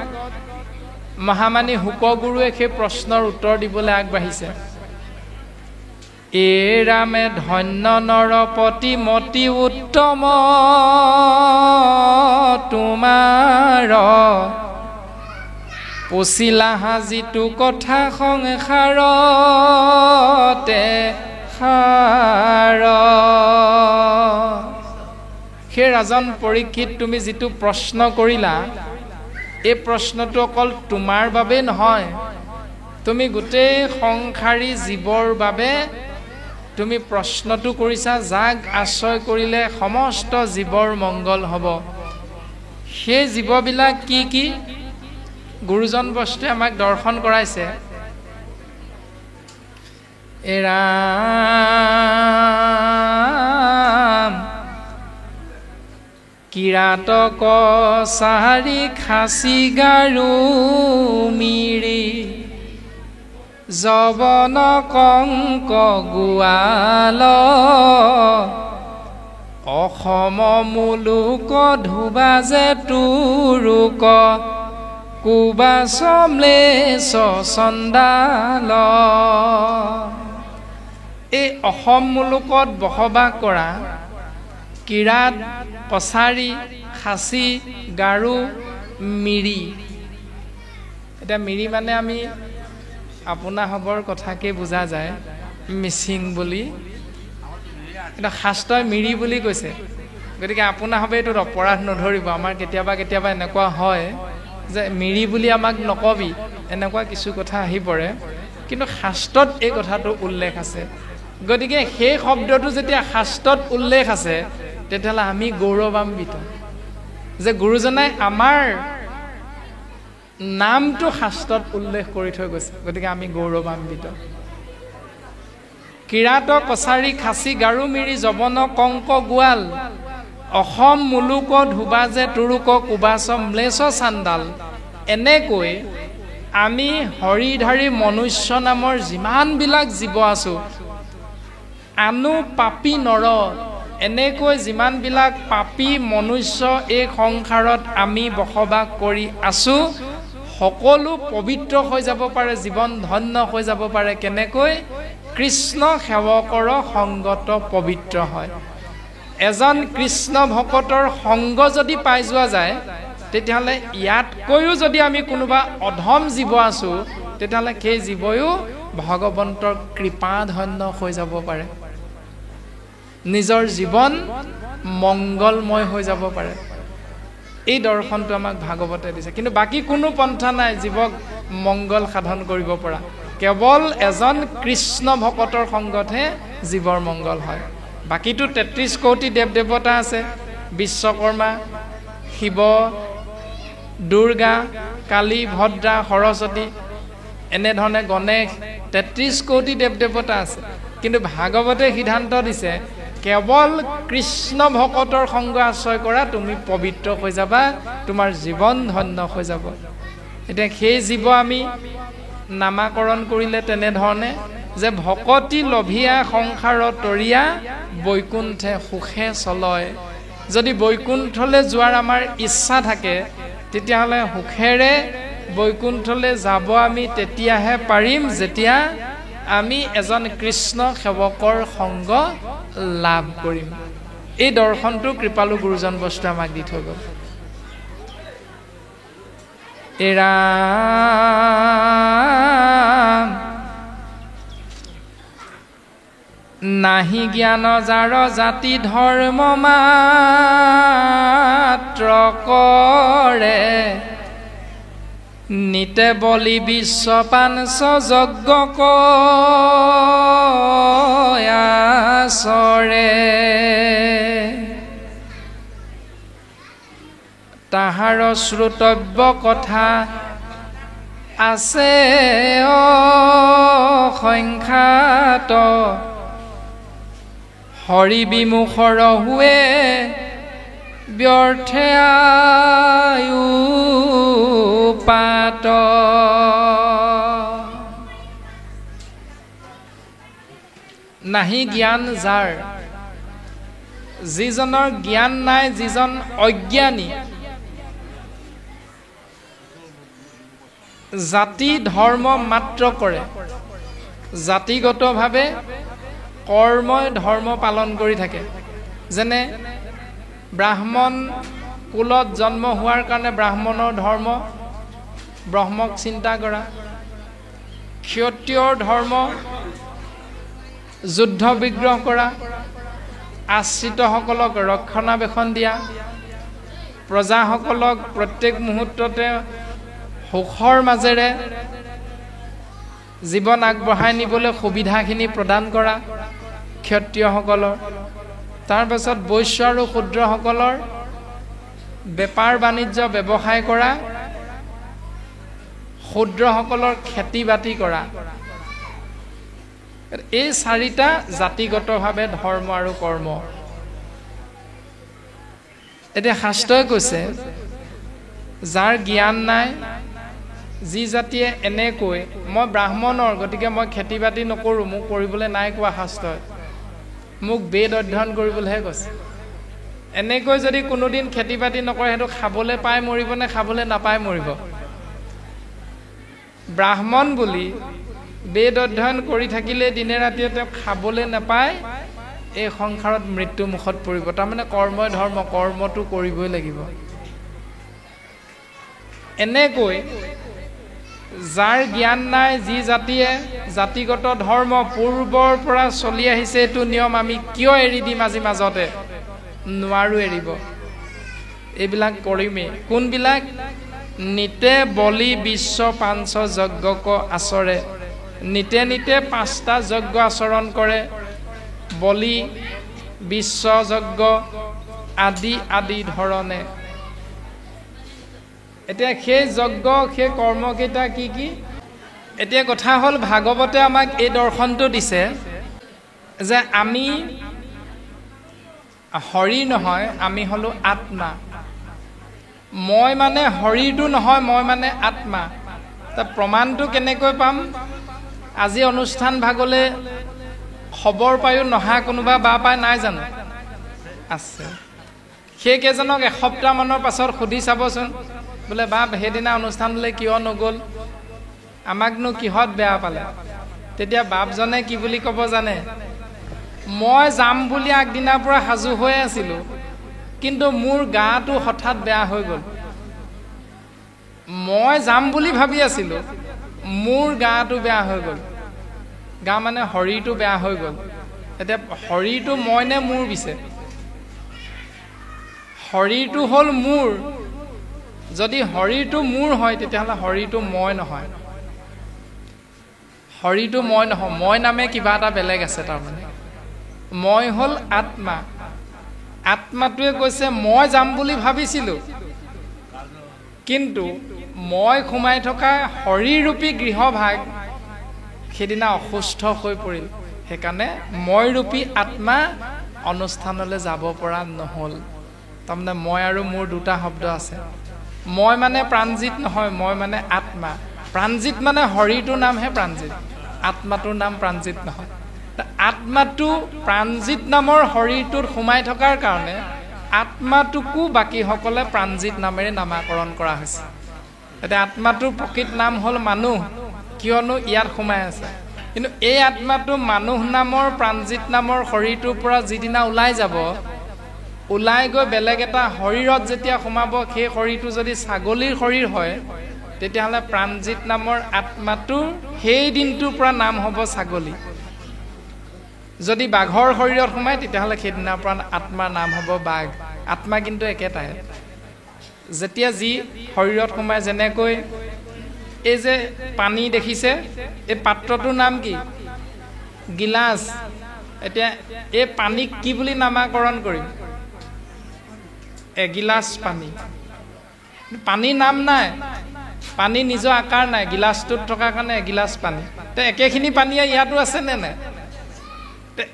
S1: মহামানী শুকগুৰুৱে সেই প্ৰশ্নৰ উত্তৰ দিবলৈ আগবাঢ়িছে। এ ৰামে ধন্য নৰপতি মতি উত্তম তোমাৰ, পচিলা হাজিটো কথা সংসাৰতে সাৰ। সেই ৰাজন পৰীক্ষিত, তুমি যিটো প্ৰশ্ন কৰিলা, এই প্ৰশ্নটো অকল তোমাৰ বাবেই নহয়, তুমি গোটেই সংসাৰী জীৱৰ বাবে তুমি প্ৰশ্নটো কৰিছা যাক আশ্ৰয় কৰিলে সমস্ত জীৱৰ মংগল হ'ব। সেই জীৱবিলাক কি কি গুৰুজন বস্তুৱে আমাক দৰ্শন কৰাইছে। ৰাম কিৰাতক চাৰি খাচী গাৰু মিৰি যবন কংক গোৱাল অসম মুলুক ধুবা যে তুৰুক কুবা সমলেশ চণ্ডাল। এই অসম মুলুকত বসবাস কৰা কিৰাত কছাৰী খাচী গাৰু মিৰি। এতিয়া মিৰি মানে আমি আপোনাসৱৰ কথাকে বুজা যায় মিচিং বুলি, কিন্তু শাস্ত্ৰই মিৰি বুলি কৈছে। গতিকে আপোনাসৱে এইটোত অপৰাধ নধৰিব। আমাৰ কেতিয়াবা কেতিয়াবা এনেকুৱা হয় যে মিৰি বুলি আমাক নকবি, এনেকুৱা কিছু কথা আহি পৰে, কিন্তু শাস্ত্ৰত এই কথাটো উল্লেখ আছে। গতিকে সেই শব্দটো যেতিয়া শাস্ত্ৰত উল্লেখ আছে তেতিয়াহ'লে আমি গৌৰৱান্বিত যে গুৰুজনাই আমাৰ নামটো শাস্ত্ৰত উল্লেখ কৰি থৈ গৈছে। গতিকে আমি গৌৰৱান্বিত। কিৰাত কছাৰী খাচী গাৰু মিৰি যবন কংক গোৱাল অসম মুলুক ধুবা যে তুৰুক কুবাচ ম্লেচ্ছ চাণ্ডাল। এনেকৈ আমি হৰিধাৰী মনুষ্য নামৰ যিমানবিলাক জীৱ আছোঁ, আনু পাপী নৰ, এনেকৈ যিমানবিলাক পাপী মনুষ্য এই সংসাৰত আমি বসবাস কৰি আছোঁ, সকলো পবিত্ৰ হৈ যাব পাৰে, জীৱন ধন্য হৈ যাব পাৰে। কেনেকৈ? কৃষ্ণ সেৱকৰ সংগত পবিত্ৰ হয়। এজন কৃষ্ণ ভকতৰ সংগ যদি পাই যোৱা যায়, তেতিয়াহ'লে ইয়াতকৈও যদি আমি কোনোবা অধম জীৱ আছোঁ, তেতিয়াহ'লে সেই জীৱয়ো ভগৱন্তৰ কৃপা ধন্য হৈ যাব পাৰে, নিজৰ জীৱন মংগলময় হৈ যাব পাৰে। এই দৰ্শনটো আমাক ভাগৱতে দিছে। কিন্তু বাকী কোনো পন্থা নাই জীৱক মংগল সাধন কৰিব পৰা। কেৱল এজন কৃষ্ণ ভকতৰ সংগতহে জীৱৰ মংগল হয়। বাকীটো ৩৩ কোটি দেৱ দেৱতা আছে, বিশ্বকৰ্মা, শিৱ, দুৰ্গা, কালী, ভদ্ৰা, সৰস্বতী, এনেধৰণে গণেশ, ৩৩ কোটি দেৱ দেৱতা আছে। কিন্তু ভাগৱতে সিদ্ধান্ত দিছে কেৱল কৃষ্ণ ভকতৰ সংগ আশ্ৰয় কৰা, তুমি পবিত্ৰ হৈ যাবা, তোমাৰ জীৱন ধন্য হৈ যাব। এতিয়া সেই জীৱ আমি নামাকৰণ কৰিলে তেনেধৰণে যে ভকতি লভিয়া সংসাৰত তৰিয়া বৈকুণ্ঠে সুখে চলয়। যদি বৈকুণ্ঠলৈ যোৱাৰ আমাৰ ইচ্ছা থাকে, তেতিয়াহ'লে সুখেৰে বৈকুণ্ঠলৈ যাব আমি তেতিয়াহে পাৰিম যেতিয়া আমি এজন কৃষ্ণ সেৱকৰ সংগ লাভ কৰিম। এই দৰ্শনটো কৃপালু গুৰুজন বস্তু আমাক দি থৈ গ'ল। নাহি জ্ঞান যাৰ জাতি ধৰ্ম মাত্ৰ কৰে, নিতে বলি বিশ্বপাঞ্চ যজ্ঞ কয়াচৰে। তাহাৰ শ্ৰোতব্য কথা আছে অসংখ্যাত, হৰি বিমুখৰ হুৱে ব্যৰ্থে আয়ু পাত। নাহি জ্ঞান যাৰ, যিজনৰ জ্ঞান নাই, যিজন অজ্ঞানী, জাতি ধৰ্ম মাত্ৰ কৰে, জাতিগতভাৱে কৰ্মই ধৰ্ম পালন কৰি থাকে। যেনে ব্ৰাহ্মণ কুলত জন্ম হোৱাৰ কাৰণে ব্ৰাহ্মণৰ ধৰ্ম ব্ৰহ্মক চিন্তা কৰা, ক্ষত্ৰিয়ৰ ধৰ্ম যুদ্ধ বিগ্ৰহ কৰা, আশ্ৰিতসকলক ৰক্ষণাবেক্ষণ দিয়া, প্ৰজাসকলক প্ৰত্যেক মুহূৰ্ততে সুখৰ মাজেৰে জীৱন আগবঢ়াই নিবলৈ সুবিধাখিনি প্ৰদান কৰা, ক্ষত্ৰিয়সকলৰ, তাৰ পাছত বৈশ্য আৰু শূদ্ৰসকলৰ বেপাৰ বাণিজ্য ব্যৱসায় কৰা, শূদ্ৰসকলৰ খেতি বাতি কৰা। এই চাৰিটা জাতিগতভাৱে ধৰ্ম আৰু কৰ্ম। এতিয়া শাস্ত্ৰই কৈছে যাৰ জ্ঞান নাই, যি জাতিয়ে এনেকৈ মই ব্ৰাহ্মণৰ গতিকে মই খেতি বাতি নকৰোঁ, মোক কৰিবলৈ নাই কোৱা শাস্ত্ৰই, মোক বেদ অধ্যয়ন কৰিবলৈহে কৈছে। এনেকৈ যদি কোনোদিন খেতি বাতি নকৰে সেইটো খাবলৈ পাই মৰিব নে খাবলৈ নাপায় মৰিব? ব্ৰাহ্মণ বুলি বেদ অধ্যয়ন কৰি থাকিলে দিনে ৰাতিয়ে তেওঁ খাবলৈ নাপায়, এই সংসাৰত মৃত্যু মুখত পৰিব। তাৰমানে কৰ্মই ধৰ্ম, কৰ্মটো কৰিবই লাগিব। এনেকৈ যাৰ জ্ঞান নাই, যি জাতিয়ে জাতিগত ধৰ্ম পূৰ্বৰ পৰা চলি আহিছে, এইটো নিয়ম আমি কিয় এৰি দিম আজি মাজতে? নোৱাৰো এৰিব। এইবিলাক কৰিমেই। কোনবিলাক? নিতে বলি বিশ্ব পাঞ্চ যজ্ঞক আচৰে, নিতে নিতে 5টা যজ্ঞ আচৰণ কৰে, বলি বিশ্ব যজ্ঞ আদি আদি ধৰণে। এতিয়া সেই যজ্ঞ, সেই কৰ্মকেইটা কি কি? এতিয়া কথা হ'ল ভাগৱতে আমাক এই দৰ্শনটো দিছে যে আমি হৰি নহয়, আমি হলো আত্মা। মই মানে হৰিটো নহয়, মই মানে আত্মা। তা প্ৰমাণটো কেনেকৈ পাম? আজি অনুষ্ঠান ভাগলৈ খবৰ পায়ো নহা কোনোবা বা পাই নাই জানো? আছে। সেইকেইজনক এসপ্তাহমানৰ পাছত সুধি চাবচোন, বোলে বাপ সেইদিনা অনুষ্ঠানলৈ কিয় নগ'ল, আমাকনো কিহত বেয়া পালে? তেতিয়া বাপজনে কি বুলি ক'ব জানে? মই যাম বুলি আগদিনাৰ পৰা সাজু হৈ আছিলোঁ, কিন্তু মোৰ গাটো হঠাৎ বেয়া হৈ গ'ল। মই যাম বুলি ভাবি আছিলোঁ, মোৰ গাটো বেয়া হৈ গ'ল। গা মানে শৰীৰটো বেয়া হৈ গ'ল। এতিয়া শৰীৰটো মই নে মোৰ পিছে? শৰীৰটো হ'ল মোৰ। যদি শৰীৰটো মোৰ হয় তেতিয়াহ'লে শৰীৰটো মই নহয়। শৰীৰটো মই নহয়, মই নামে কিবা এটা বেলেগ আছে। তাৰমানে মই হ'ল আত্মা। আত্মাটোৱে কৈছে মই যাম বুলি ভাবিছিলোঁ, কিন্তু মই সোমাই থকা শৰীৰৰূপী গৃহভাগ সেইদিনা অসুস্থ হৈ পৰিল। সেইকাৰণে মই ৰূপী আত্মা অনুষ্ঠানলৈ যাব পৰা নহ'ল। তাৰমানে মই আৰু মোৰ দুটা শব্দ আছে। মই মানে প্ৰাণজিত নহয়, মই মানে আত্মা। প্ৰাণজিত মানে শৰীৰটোৰ নামহে প্ৰাণজিত, আত্মাটোৰ নাম প্ৰাণজিত নহয়। আত্মাটো প্ৰাণজিত নামৰ শৰীৰটোত সোমাই থকাৰ কাৰণে আত্মাটোকো বাকীসকলে প্ৰাণজিত নামেৰে নামাকৰণ কৰা হৈছে। এতিয়া আত্মাটোৰ প্ৰকৃত নাম হ'ল মানুহ, কিয়নো ইয়াত সোমাই আছে। কিন্তু এই আত্মাটো মানুহ নামৰ প্ৰাণজিত নামৰ শৰীৰটোৰ পৰা যিদিনা ওলাই যাব, ওলাই গৈ বেলেগ এটা শৰীৰত যেতিয়া সোমাব, সেই শৰীৰটো যদি ছাগলীৰ শৰীৰ হয় তেতিয়াহ'লে প্ৰাণজিত নামৰ আত্মাটো সেই দিনটোৰ পৰা নাম হ'ব ছাগলী। যদি বাঘৰ শৰীৰত সোমায় তেতিয়াহ'লে সেইদিনাৰ পৰা আত্মাৰ নাম হ'ব বাঘ। আত্মা কিন্তু একেটাই। যেতিয়া যি শৰীৰত সোমায়, যেনেকৈ এই যে পানী দেখিছে, এই পাত্ৰটোৰ নাম কি? গিলাচ। এতিয়া এই পানীক কি বুলি নামাকৰণ কৰিম? এগিলাচ পানী। পানীৰ নাম নাই, পানী নিজৰ আকাৰ নাই, গিলাচটোত থকাৰ কাৰণে এগিলাচ পানী। তে একেখিনি পানীয়ে ইয়াতো আছে নে নাই?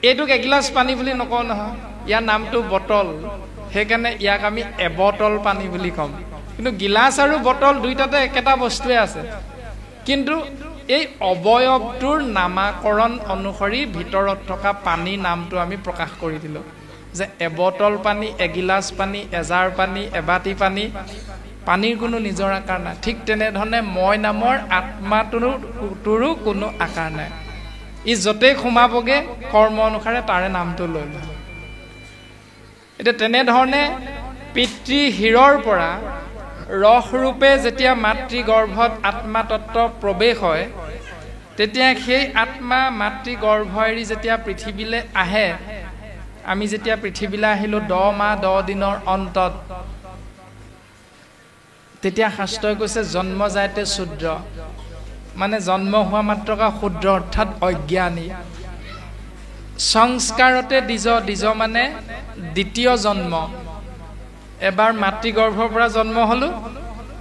S1: এইটোক এগিলাচ পানী বুলি নকওঁ নহয়, ইয়াৰ নামটো বটল। সেইকাৰণে ইয়াক আমি এবটল পানী বুলি ক'ম। কিন্তু গিলাচ আৰু বটল দুইটাতে একেটা বস্তুৱে আছে, কিন্তু এই অৱয়ৱটোৰ নামাকৰণ অনুসৰি ভিতৰত থকা পানীৰ নামটো আমি প্ৰকাশ কৰি দিলোঁ যে এবটল পানী, এগিলাচ পানী, এজাৰ পানী, এবাটি পানী। পানীৰ কোনো নিজৰ আকাৰ নাই। ঠিক তেনেধৰণে মই নামৰ আত্মাটোৰো কোনো আকাৰ নাই। ই য'তেই সোমাবগে কৰ্ম অনুসাৰে তাৰে নামটো লৈ লয়। এতিয়া তেনেধৰণে পিতৃ শিৰৰ পৰা ৰসৰূপে যেতিয়া মাতৃ গৰ্ভত আত্মা তত্ত্ব প্ৰৱেশ হয়, তেতিয়া সেই আত্মা মাতৃ গৰ্ভ এৰি যেতিয়া পৃথিৱীলৈ আহে, আমি যেতিয়া পৃথিৱীলৈ আহিলোঁ 10 মাহ 10 দিনৰ অন্তত, তেতিয়া শাস্ত্ৰই কৈছে জন্ম যায়তে শূদ্ৰ, মানে জন্ম হোৱা মাত্ৰকা শূদ্ৰ অৰ্থাৎ অজ্ঞানী। সংস্কাৰতে দ্বিজ মানে দ্বিতীয় জন্ম। এবাৰ মাতৃগৰ্ভৰ পৰা জন্ম হলো,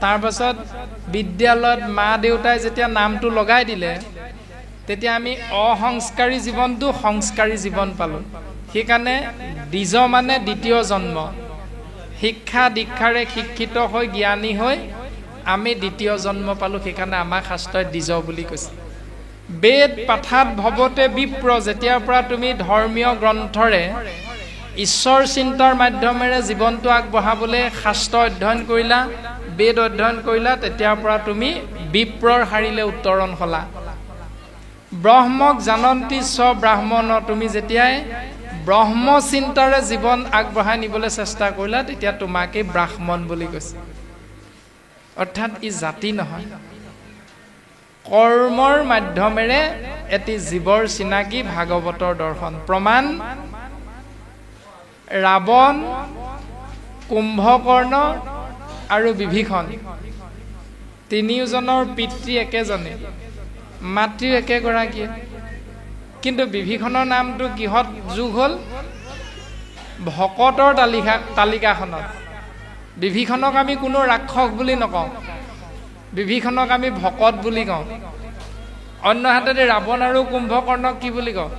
S1: তাৰ পাছত বিদ্যালয়ত মা দেউতাই যেতিয়া নামটো লগাই দিলে তেতিয়া আমি অসংস্কাৰী জীৱনটো সংস্কাৰী জীৱন পালো। সেইকাৰণে দ্বিজ মানে দ্বিতীয় জন্ম। শিক্ষা দীক্ষাৰে শিক্ষিত হৈ জ্ঞানী হৈ আমি দ্বিতীয় জন্ম পালো, সেইকাৰণে আমাক শাস্ত্ৰই দ্বিজ বুলি কৈছে। বেদ পাঠাত ভৱতে বিপ্ৰ, যেতিয়াৰ পৰা তুমি ধৰ্মীয় গ্ৰন্থৰে ঈশ্বৰ চিন্তাৰ মাধ্যমেৰে জীৱনটো আগবঢ়াবলৈ শাস্ত্ৰ অধ্যয়ন কৰিলা, বেদ অধ্যয়ন কৰিলা, তেতিয়াৰ পৰা তুমি বিপ্ৰৰ শাৰীলে উত্তৰণ হলা। ব্ৰহ্মক জানন্তি স ব্ৰাহ্মণ, তুমি যেতিয়াই ব্ৰহ্ম চিন্তাৰে জীৱন আগবঢ়াই নিবলৈ চেষ্টা কৰিলা তেতিয়া তোমাকে ব্ৰাহ্মণ বুলি কৈছে। অৰ্থাৎ ই জাতি নহয়, কৰ্মৰ মাধ্যমেৰে এটি জীৱৰ চিনাকি ভাগৱতৰ দৰ্শন। প্ৰমাণ ৰাৱণ, কুম্ভকৰ্ণ আৰু বিভীষণ তিনিওজনৰ পিতৃ একেজনে, মাতৃ একেগৰাকীয়ে। কিন্তু বিভীষণৰ নামটো কিহত যোগ হ'ল? ভকতৰ তালিকাখনত। বিভীষণক আমি কোনো ৰাক্ষস বুলি নকওঁ, বিভীষণক আমি ভকত বুলি কওঁ। অন্য হাতেদি ৰাৱণ আৰু কুম্ভকৰ্ণক কি বুলি কওঁ?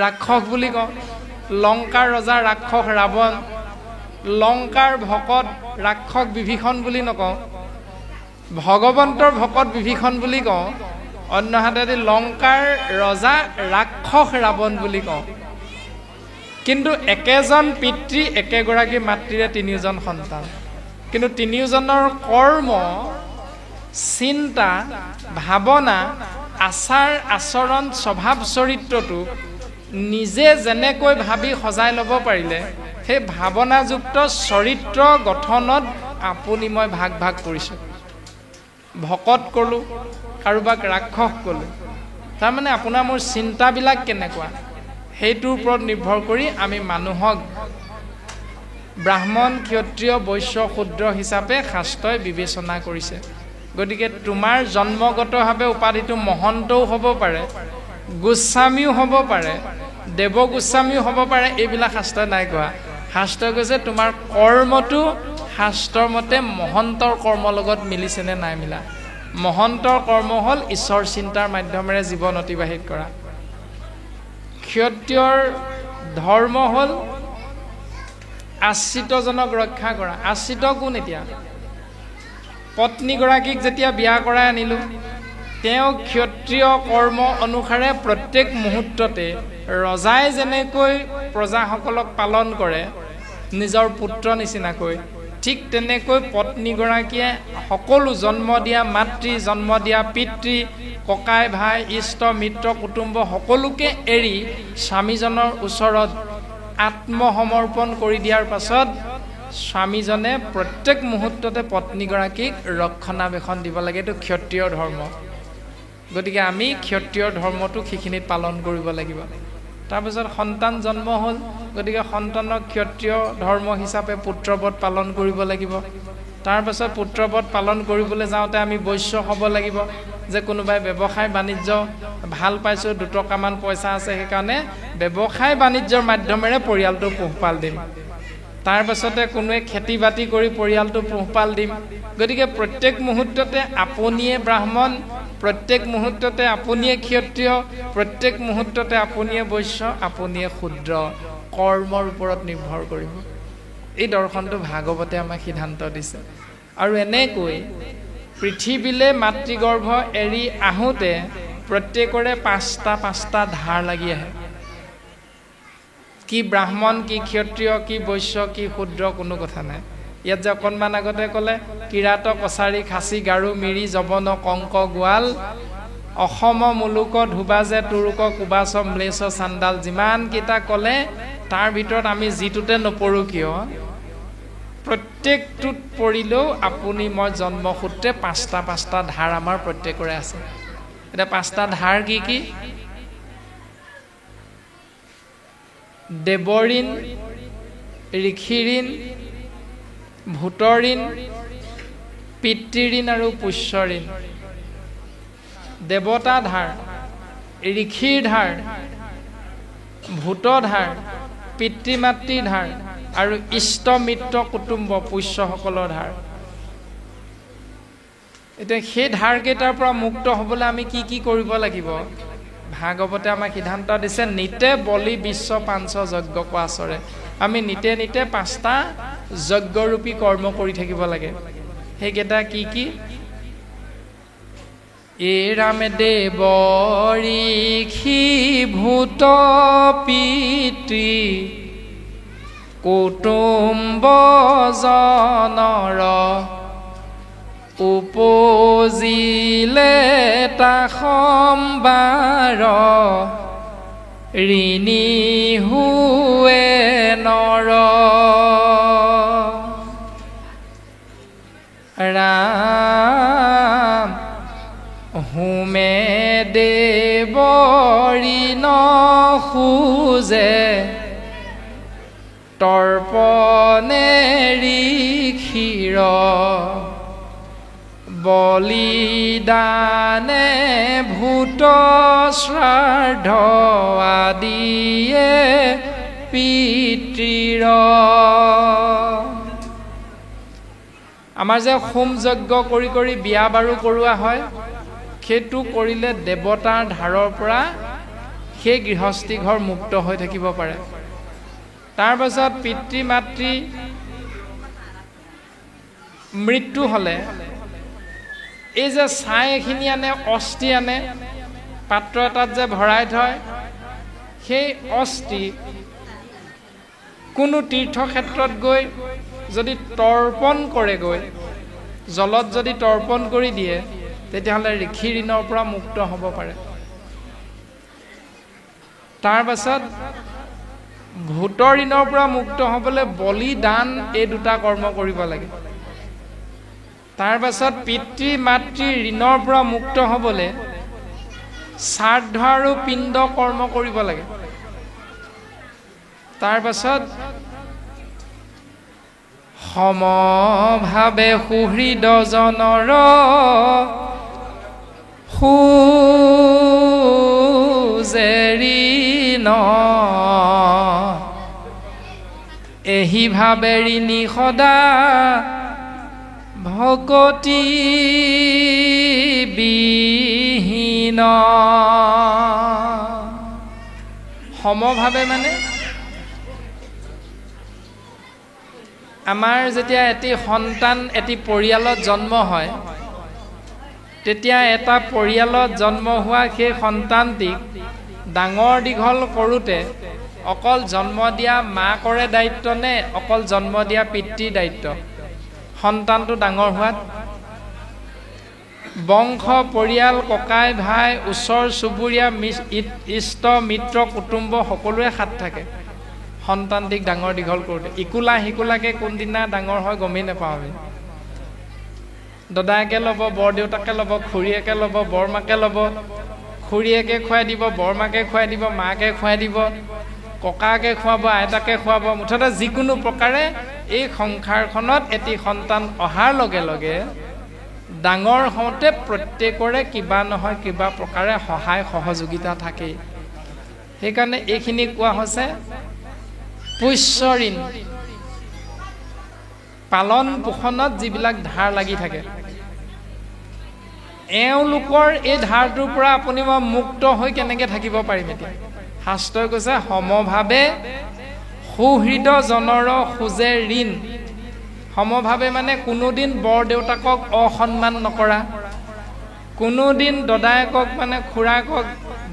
S1: ৰাক্ষস বুলি কওঁ। লংকাৰ ৰজা ৰাক্ষস ৰাৱণ, লংকাৰ ভকত ৰাক্ষস বিভীষণ বুলি নকওঁ, ভগৱন্তৰ ভকত বিভীষণ বুলি কওঁ। অন্য হাতেদি লংকাৰ ৰজা ৰাক্ষস ৰাৱণ বুলি কওঁ। কিন্তু একেজন পিতৃ একেগৰাকী মাতৃৰে তিনিওজন সন্তান, কিন্তু তিনিওজনৰ কৰ্ম চিন্তা ভাৱনা আচাৰ আচৰণ স্বভাৱ চৰিত্ৰটো নিজে যেনেকৈ ভাবি সজাই ল'ব পাৰিলে সেই ভাৱনাযুক্ত চৰিত্ৰ গঠনত আপুনি মই ভাগ ভাগ কৰিছোঁ। ভকত ক'লোঁ, কাৰোবাক ৰাক্ষস ক'লোঁ, তাৰমানে আপোনাৰ মোৰ চিন্তাবিলাক কেনেকুৱা সেইটোৰ ওপৰত নিৰ্ভৰ কৰি আমি মানুহক ব্ৰাহ্মণ ক্ষত্ৰিয় বৈশ্য শূদ্ৰ হিচাপে শাস্ত্ৰই বিবেচনা কৰিছে। গতিকে তোমাৰ জন্মগতভাৱে উপাধিটো মহন্তও হ'ব পাৰে, গোস্বামীও হ'ব পাৰে, দেৱ গোস্বামীও হ'ব পাৰে, এইবিলাক শাস্ত্ৰই নাই কোৱা। শাস্ত্ৰই কৈছে তোমাৰ কৰ্মটো শাস্ত্ৰৰ মতে মহন্তৰ কৰ্মৰ লগত মিলিছেনে নাই মিলা। মহন্তৰ কৰ্ম হ'ল ঈশ্বৰ চিন্তাৰ মাধ্যমেৰে জীৱন অতিবাহিত কৰা। ক্ষত্ৰিয়ৰ ধৰ্ম হ'ল আশ্ৰিতজনক ৰক্ষা কৰা। আশ্ৰিত কোন? এতিয়া পত্নীগৰাকীক যেতিয়া বিয়া কৰাই আনিলোঁ, তেওঁ ক্ষত্ৰিয় কৰ্ম অনুসাৰে প্ৰত্যেক মুহূৰ্ততে ৰজাই যেনেকৈ প্ৰজাসকলক পালন কৰে নিজৰ পুত্ৰ নিচিনাকৈ, ঠিক তেনেকৈ পত্নীগৰাকীয়ে সকলো জন্ম দিয়া মাতৃ, জন্ম দিয়া পিতৃ, ককাই ভাই, ইষ্ট মিত্ৰ কুটুম্ব সকলোকে এৰি স্বামীজনৰ ওচৰত আত্মসমৰ্পণ কৰি দিয়াৰ পাছত স্বামীজনে প্ৰত্যেক মুহূৰ্ততে পত্নীগৰাকীক ৰক্ষণাবেক্ষণ দিব লাগে। এইটো ক্ষত্ৰিয় ধৰ্ম। গতিকে আমি ক্ষত্ৰিয় ধৰ্মটো সেইখিনিত পালন কৰিব লাগিব। তাৰপিছত সন্তান জন্ম হ'ল, গতিকে সন্তানক ক্ষত্ৰিয় ধৰ্ম হিচাপে পুত্ৰবধ পালন কৰিব লাগিব। তাৰপাছত পুত্ৰবধ পালন কৰিবলৈ যাওঁতে আমি বৈশ্য হ'ব লাগিব, যে কোনোবাই ব্যৱসায় বাণিজ্য ভাল পাইছোঁ, দুটকামান পইচা আছে, সেইকাৰণে ব্যৱসায় বাণিজ্যৰ মাধ্যমেৰে পৰিয়ালটো পোহপাল দিম। তাৰ পাছতে কোনোৱে খেতি বাতি কৰি পৰিয়ালটো পোহপাল দিম। গতিকে প্ৰত্যেক মুহূৰ্ততে আপুনিয়ে ব্ৰাহ্মণ, প্ৰত্যেক মুহূৰ্ততে আপুনিয়ে ক্ষত্ৰিয়, প্ৰত্যেক মুহূৰ্ততে আপুনিয়ে বৈশ্য, আপুনিয়ে শূদ্ৰ, কৰ্মৰ ওপৰত নিৰ্ভৰ কৰিব। এই দৰ্শনটো ভাগৱতে আমাক সিদ্ধান্ত দিছে। আৰু এনেকৈ পৃথিৱীলৈ মাতৃগৰ্ভ এৰি আহোঁতে প্ৰত্যেকৰে পাঁচটা ধাৰ লাগি আহে। কি ব্ৰাহ্মণ, কি ক্ষত্ৰিয়, কি বৈশ্য, কি শূদ্ৰ, কোনো কথা নাই। ইয়াত যে অকণমান আগতে ক'লে কিৰাত কছাৰী খাচী গাৰো মিৰি যৱন কংক গোৱাল অসম মুলুক ধুবা যে তুৰুক কুবাচ ম্লেচ্ছ চাণ্ডাল, যিমানকেইটা ক'লে তাৰ ভিতৰত আমি যিটোতে নপৰোঁ কিয় প্ৰত্যেকটোত পৰিলেও আপুনি মই জন্মসূত্ৰে পাঁচটা ধাৰ আমাৰ প্ৰত্যেকৰে আছে। এতিয়া পাঁচটা ধাৰ কি কি? দেৱঋণ, ঋষিঋণ, ভূতঋণ, পিতৃঋণ আৰু পুষ্যঋণ। দেৱতা ধাৰ, ঋষিৰ ধাৰ, ভূতৰ ধাৰ, পিতৃ মাতৃৰ ধাৰ আৰু ইষ্ট মিত্ৰ কুটুম্ব পোষ্যসকলৰ ধাৰ। এতিয়া সেই ধাৰকেইটাৰ পৰা মুক্ত হ'বলৈ আমি কি কি কৰিব লাগিব? ভাগৱতে আমাক সিদ্ধান্ত দিছে, নিতে বলি বিশ্ব পাঞ্চ যজ্ঞ কোৱাচৰে। আমি নিতে নিতে 5টা যজ্ঞৰূপী কৰ্ম কৰি থাকিব লাগে। সেইকেইটা কি কি? এৰামে দেৱ ঋষি ভূত পিতৃ কুটুম্ব জনৰ উপজিলে তা সম্বাৰ ঋণী হুৱে নৰ। ৰাম হোমে দেৱ ঋণ খোজে তৰ্পণে ঋষিৰ বলিদানে ভূত শ্ৰাদ্ধ আদিয়ে পিতৃৰ। আমাৰ যে হোম যজ্ঞ কৰি কৰি বিয়া বাৰু কৰোৱা হয়, সেইটো কৰিলে দেৱতাৰ ধাৰৰ পৰা সেই গৃহস্থী ঘৰ মুক্ত হৈ থাকিব পাৰে। তাৰ পাছত পিতৃ মাতৃ মৃত্যু হ'লে এই যে ছাই এখিনি আনে, অস্থি আনে, পাত্ৰ এটাত যে ভৰাই থয়, সেই অস্থি কোনো তীৰ্থক্ষেত্ৰত গৈ যদি তৰ্পণ কৰেগৈ, জলত যদি তৰ্পণ কৰি দিয়ে, তেতিয়াহ'লে ঋষি ঋণৰ পৰা মুক্ত হ'ব পাৰে। তাৰ পাছত ভূতৰ ঋণৰ পৰা মুক্ত হ'বলৈ বলিদান, এই 2টা কৰ্ম কৰিব লাগে। তাৰ পাছত পিতৃ মাতৃ ঋণৰ পৰা মুক্ত হ'বলৈ শ্ৰাদ্ধ আৰু পিণ্ড কৰ্ম কৰিব লাগে। তাৰ পাছত সমভাৱে সুহৃদ জনৰ খোজে ঋণ এহি ভাৱে ঋণী সদা ভকতি বিহীন। সমভাৱে মানে আমাৰ যেতিয়া এটি সন্তান এটি পৰিয়ালত জন্ম হয়, তেতিয়া এটা পৰিয়ালত জন্ম হোৱা সেই সন্তানটিক ডাঙৰ দীঘল কৰোঁতে অকল জন্ম দিয়া মাকৰে দায়িত্ব নে অকল জন্ম দিয়া পিতৃৰ দায়িত্ব? সন্তানটো ডাঙৰ হোৱাত বংশ পৰিয়াল, ককাই ভাই, ওচৰ চুবুৰীয়া, ইষ্ট মিত্ৰ কুটুম্ব সকলোৰে হাত থাকে সন্তানটিক ডাঙৰ দীঘল কৰোঁতে। ইকোলা সিকোলাকে কোনদিনা ডাঙৰ হয় গমেই নাপাওঁ আমি। দদায়েকে ল'ব, বৰদেউতাকে ল'ব, খুৰীয়েকে ল'ব, বৰমাকে ল'ব, খুৰীয়েকে খুৱাই দিব, বৰমাকে খুৱাই দিব, মাকে খুৱাই দিব, ককাকে খুৱাব, আইতাকে খুৱাব। মুঠতে যিকোনো প্ৰকাৰে এই সংসাৰখনত এটি সন্তান অহাৰ লগে লগে ডাঙৰ হওঁতে প্ৰত্যেকৰে কিবা নহয় কিবা প্ৰকাৰে সহায় সহযোগিতা থাকেই। সেইকাৰণে এইখিনি কোৱা হৈছে পোষ্য ঋণ। পালন পোষণত যিবিলাক ধাৰ লাগি থাকে, এওঁলোকৰ এই ধাৰটোৰ পৰা আপুনি মই মুক্ত হৈ কেনেকৈ থাকিব পাৰিম? এতিয়া শাস্ত্ৰই কৈছে সমভাৱে সুহৃদ জনৰ খোজে ঋণ। সমভাৱে মানে কোনোদিন বৰদেউতাকক অসন্মান নকৰা, কোনোদিন দদায়েকক মানে খুৰাকক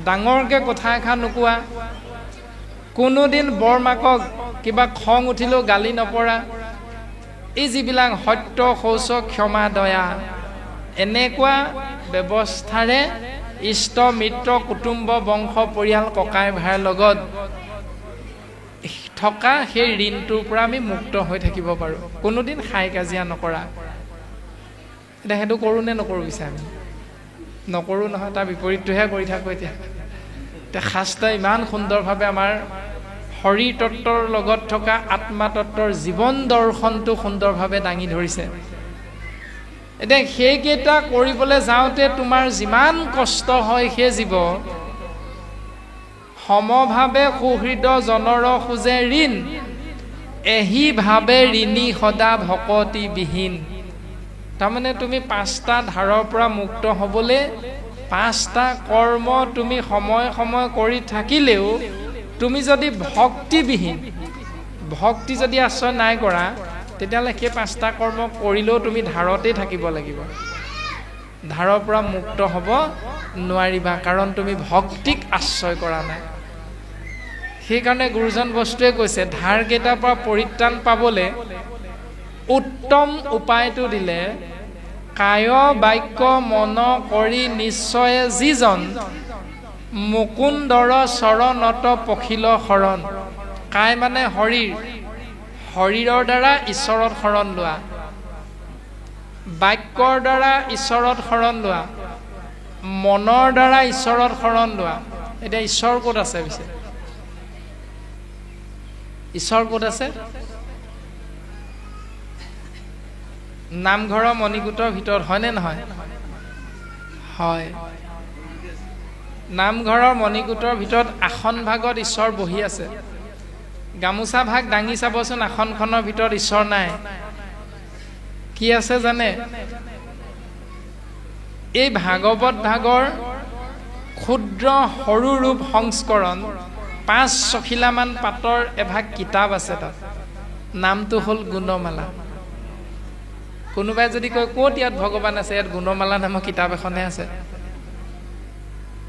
S1: ডাঙৰকৈ কথা এষাৰ নোকোৱা, কোনোদিন বৰমাকক কিবা খং উঠিলেও গালি নপৰা। এই যিবিলাক সত্য, শৌচ, ক্ষমা, দয়া, এনেকুৱা ব্যৱস্থাৰে ইষ্ট মিত্ৰ কুটুম্ব বংশ পৰিয়াল ককাই ভাইৰ লগত থকা সেই ঋণটোৰ পৰা আমি মুক্ত হৈ থাকিব পাৰোঁ। কোনোদিন হাই কাজিয়া নকৰা। এতিয়া সেইটো কৰোঁ নে নকৰোঁ পিছে? আমি নকৰোঁ নহয়, তাৰ বিপৰীতটোহে কৰি থাকোঁ। এতিয়া শাস্ত্ৰই ইমান সুন্দৰভাৱে আমাৰ শৰীৰ তত্ত্বৰ লগত থকা আত্মা তত্ত্বৰ জীৱন দৰ্শনটো সুন্দৰভাৱে দাঙি ধৰিছে। এতিয়া সেইকেইটা কৰিবলৈ যাওঁতে তোমাৰ যিমান কষ্ট হয়, সেই জীৱ সমভাৱে সুহৃদ জনৰ খুজে ঋণ এহি ভাৱে ঋণী সদা ভকতি বিহীন তাৰমানে তুমি 5টা ধাৰৰ পৰা মুক্ত হ'বলৈ 5টা কৰ্ম তুমি সময় সময় কৰি থাকিলেও তুমি যদি ভক্তি যদি আশ্ৰয় নাই কৰা তেতিয়াহ'লে সেই 5টা কৰ্ম কৰিলেও তুমি ধাৰতেই থাকিব লাগিব ধাৰৰ পৰা মুক্ত হ'ব নোৱাৰিবা কাৰণ তুমি ভক্তিক আশ্ৰয় কৰা নাই সেইকাৰণে গুৰুজন বস্তুৱে কৈছে ধাৰ কেইটাৰ পৰা পৰিত্ৰাণ পাবলৈ উত্তম উপায়টো দিলে কায় বাক্য মন কৰি নিশ্চয়ে যিজন মুকুন্দৰ চৰণত পখিল শৰণ কায় মানে শৰীৰৰ দ্বাৰা ঈশ্বৰৰ শৰণ লোৱা বাক্যৰ দ্বাৰা ঈশ্বৰৰ শৰণ লোৱা মনৰ দ্বাৰা ঈশ্বৰৰ শৰণ লোৱা এতিয়া ঈশ্বৰ ক'ত আছে পিছে ঈশ্বৰ ক'ত আছে নামঘৰৰ মণিকূটৰ ভিতৰত হয়নে নহয় হয় নামঘৰৰ মণিকূটৰ ভিতৰত আসন ভাগত ঈশ্বৰ বহি আছে গামোচা ভাগ দাঙি চাবচোন আসনখনৰ ভিতৰত ঈশ্বৰ নাই কি আছে জানে এই ভাগৱত ভাগৰ ক্ষুদ্ৰ সৰু ৰূপ সংস্কৰণ 5-6 মান পাতৰ এভাগ কিতাপ আছে তাত নামটো হ'ল গুণমালা কোনোবাই যদি কয় ক'ত ইয়াত ভগৱান আছে ইয়াত গুণমালা নামৰ কিতাপ এখনে আছে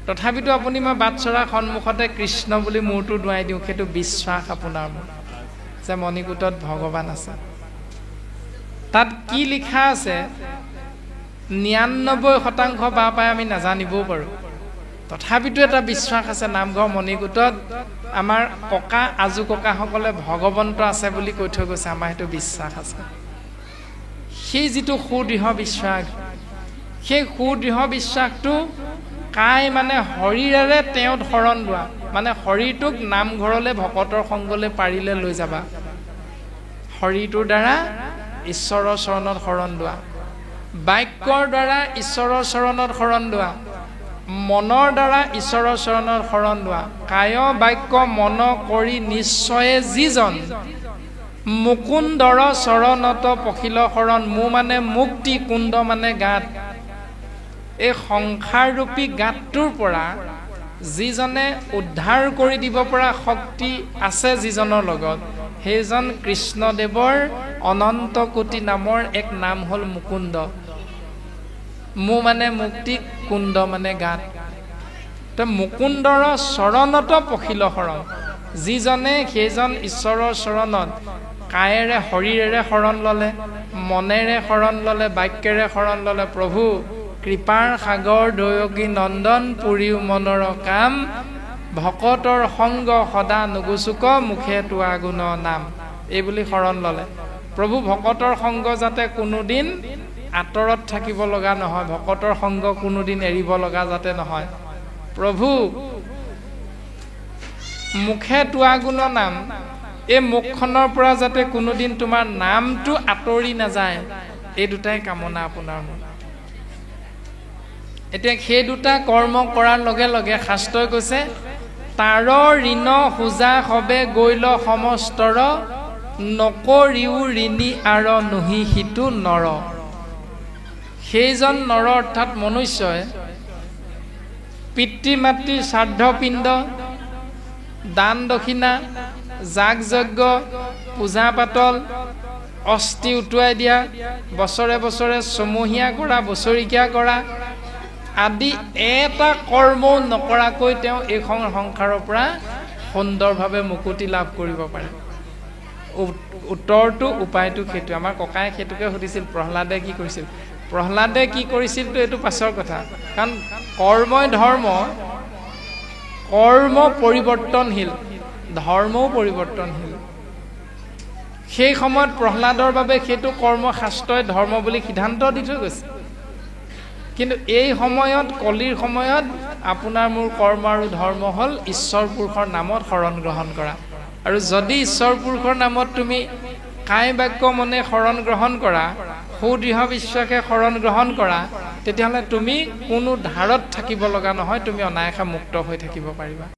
S1: তথাপিতো আপুনি মই বাটচৰা সন্মুখতে কৃষ্ণ বুলি মূৰটো দুৱাই দিওঁ সেইটো বিশ্বাস আপোনাৰ মোৰ যে মণিকূটত ভগৱান আছে তাত কি লিখা আছে 99% বা পাই আমি নাজানিবও পাৰোঁ তথাপিতো এটা বিশ্বাস আছে নামঘৰ মণিকূটত আমাৰ ককা আজু ককাসকলে ভগৱন্ত আছে বুলি কৈ থৈ গৈছে আমাৰ সেইটো বিশ্বাস আছে সেই যিটো সুদৃঢ় বিশ্বাস সেই সুদৃঢ় বিশ্বাসটো কাই মানে শৰীৰেৰে তেওঁ শৰণ লোৱা মানে শৰীৰটোক নামঘৰলৈ ভকতৰ সংগলৈ পাৰিলে লৈ যাবা শৰীৰটোৰ দ্বাৰা ঈশ্বৰৰ চৰণত শৰণ লোৱা বাক্যৰ দ্বাৰা ঈশ্বৰৰ চৰণত শৰণ লোৱা মনৰ দ্বাৰা ঈশ্বৰৰ চৰণত শৰণ লোৱা কায় বাক্য মন কৰি নিশ্চয়ে যিজন মুকুন্দৰ চৰণত পখিল শৰণ মু মানে মুক্তি কুণ্ড মানে গাত এই সংসাৰৰূপী গাতটোৰ পৰা যিজনে উদ্ধাৰ কৰি দিব পৰা শক্তি আছে যিজনৰ লগত সেইজন কৃষ্ণদেৱৰ অনন্ত কোটি নামৰ এক নাম হ'ল মুকুন্দ মু মানে মুক্তি কুণ্ড মানে গাত তো মুকুন্দৰ চৰণত পখিল শৰণ যিজনে সেইজন ঈশ্বৰৰ চৰণত কায়েৰে শৰীৰেৰে শৰণ ললে মনেৰে শৰণ ললে বাক্যেৰে শৰণ ললে প্ৰভু কৃপাৰ সাগৰ দয়গী নন্দন পুৰীও মনৰ কাম ভকতৰ সংগ সদা নুগুচুক মুখে তোৱা গুণ নাম এই বুলি শৰণ ললে প্ৰভু ভকতৰ সংগ যাতে কোনোদিন আঁতৰত থাকিব লগা নহয় ভকতৰ সংগ কোনোদিন এৰিব লগা যাতে নহয় প্ৰভু মুখে তোৱা গুণ নাম এই মুখখনৰ পৰা যাতে কোনোদিন তোমাৰ নামটো আঁতৰি নাযায় এই দুটাই কামনা আপোনাৰ মন এতিয়া সেই দুটা কৰ্ম কৰাৰ লগে লগে শাস্ত্ৰই কৈছে তাৰ ঋণ সুজা হবে গৈল সমস্তৰ নকৰিও ঋণী আৰ নুহি সিটো নৰ সেইজন নৰ অৰ্থাৎ মনুষ্যই পিতৃ মাতৃৰ শ্ৰাদ্ধ পিণ্ড দান দক্ষিণা যাগ যজ্ঞ পূজা পাতল অস্থি উটুৱাই দিয়া বছৰে বছৰে ছমহীয়া কৰা বছৰিকীয়া কৰা আদি এটা কৰ্মও নকৰাকৈ তেওঁ এই সংসাৰৰ পৰা সুন্দৰভাৱে মুকুতি লাভ কৰিব পাৰে উত্তৰটো উপায়টো সেইটো আমাৰ ককাই সেইটোকে সুধিছিল প্ৰহ্লাদে কি কৰিছিল প্ৰহ্লাদে কি কৰিছিলতো এইটো পাছৰ কথা কাৰণ কৰ্মই কৰ্ম পৰিৱৰ্তনশীল ধৰ্মও পৰিৱৰ্তনশীল সেই সময়ত প্ৰহ্লাদৰ বাবে সেইটো কৰ্ম শাস্ত্ৰই ধৰ্ম বুলি সিদ্ধান্ত দি থৈ গৈছে কিন্তু এই সময়ত কলিৰ সময়ত আপোনাৰ মোৰ কৰ্ম আৰু ধৰ্ম হ'ল ঈশ্বৰ পুৰুষৰ নামত শৰণ গ্ৰহণ কৰা আৰু যদি ঈশ্বৰ পুৰুষৰ নামত তুমি কায় বাক্য মনে শৰণ গ্ৰহণ কৰা সুদৃঢ় বিশ্বাসে শৰণ গ্ৰহণ কৰা তেতিয়াহ'লে তুমি কোনো ধাৰত থাকিব লগা নহয় তুমি অনায়াসে মুক্ত হৈ থাকিব পাৰিবা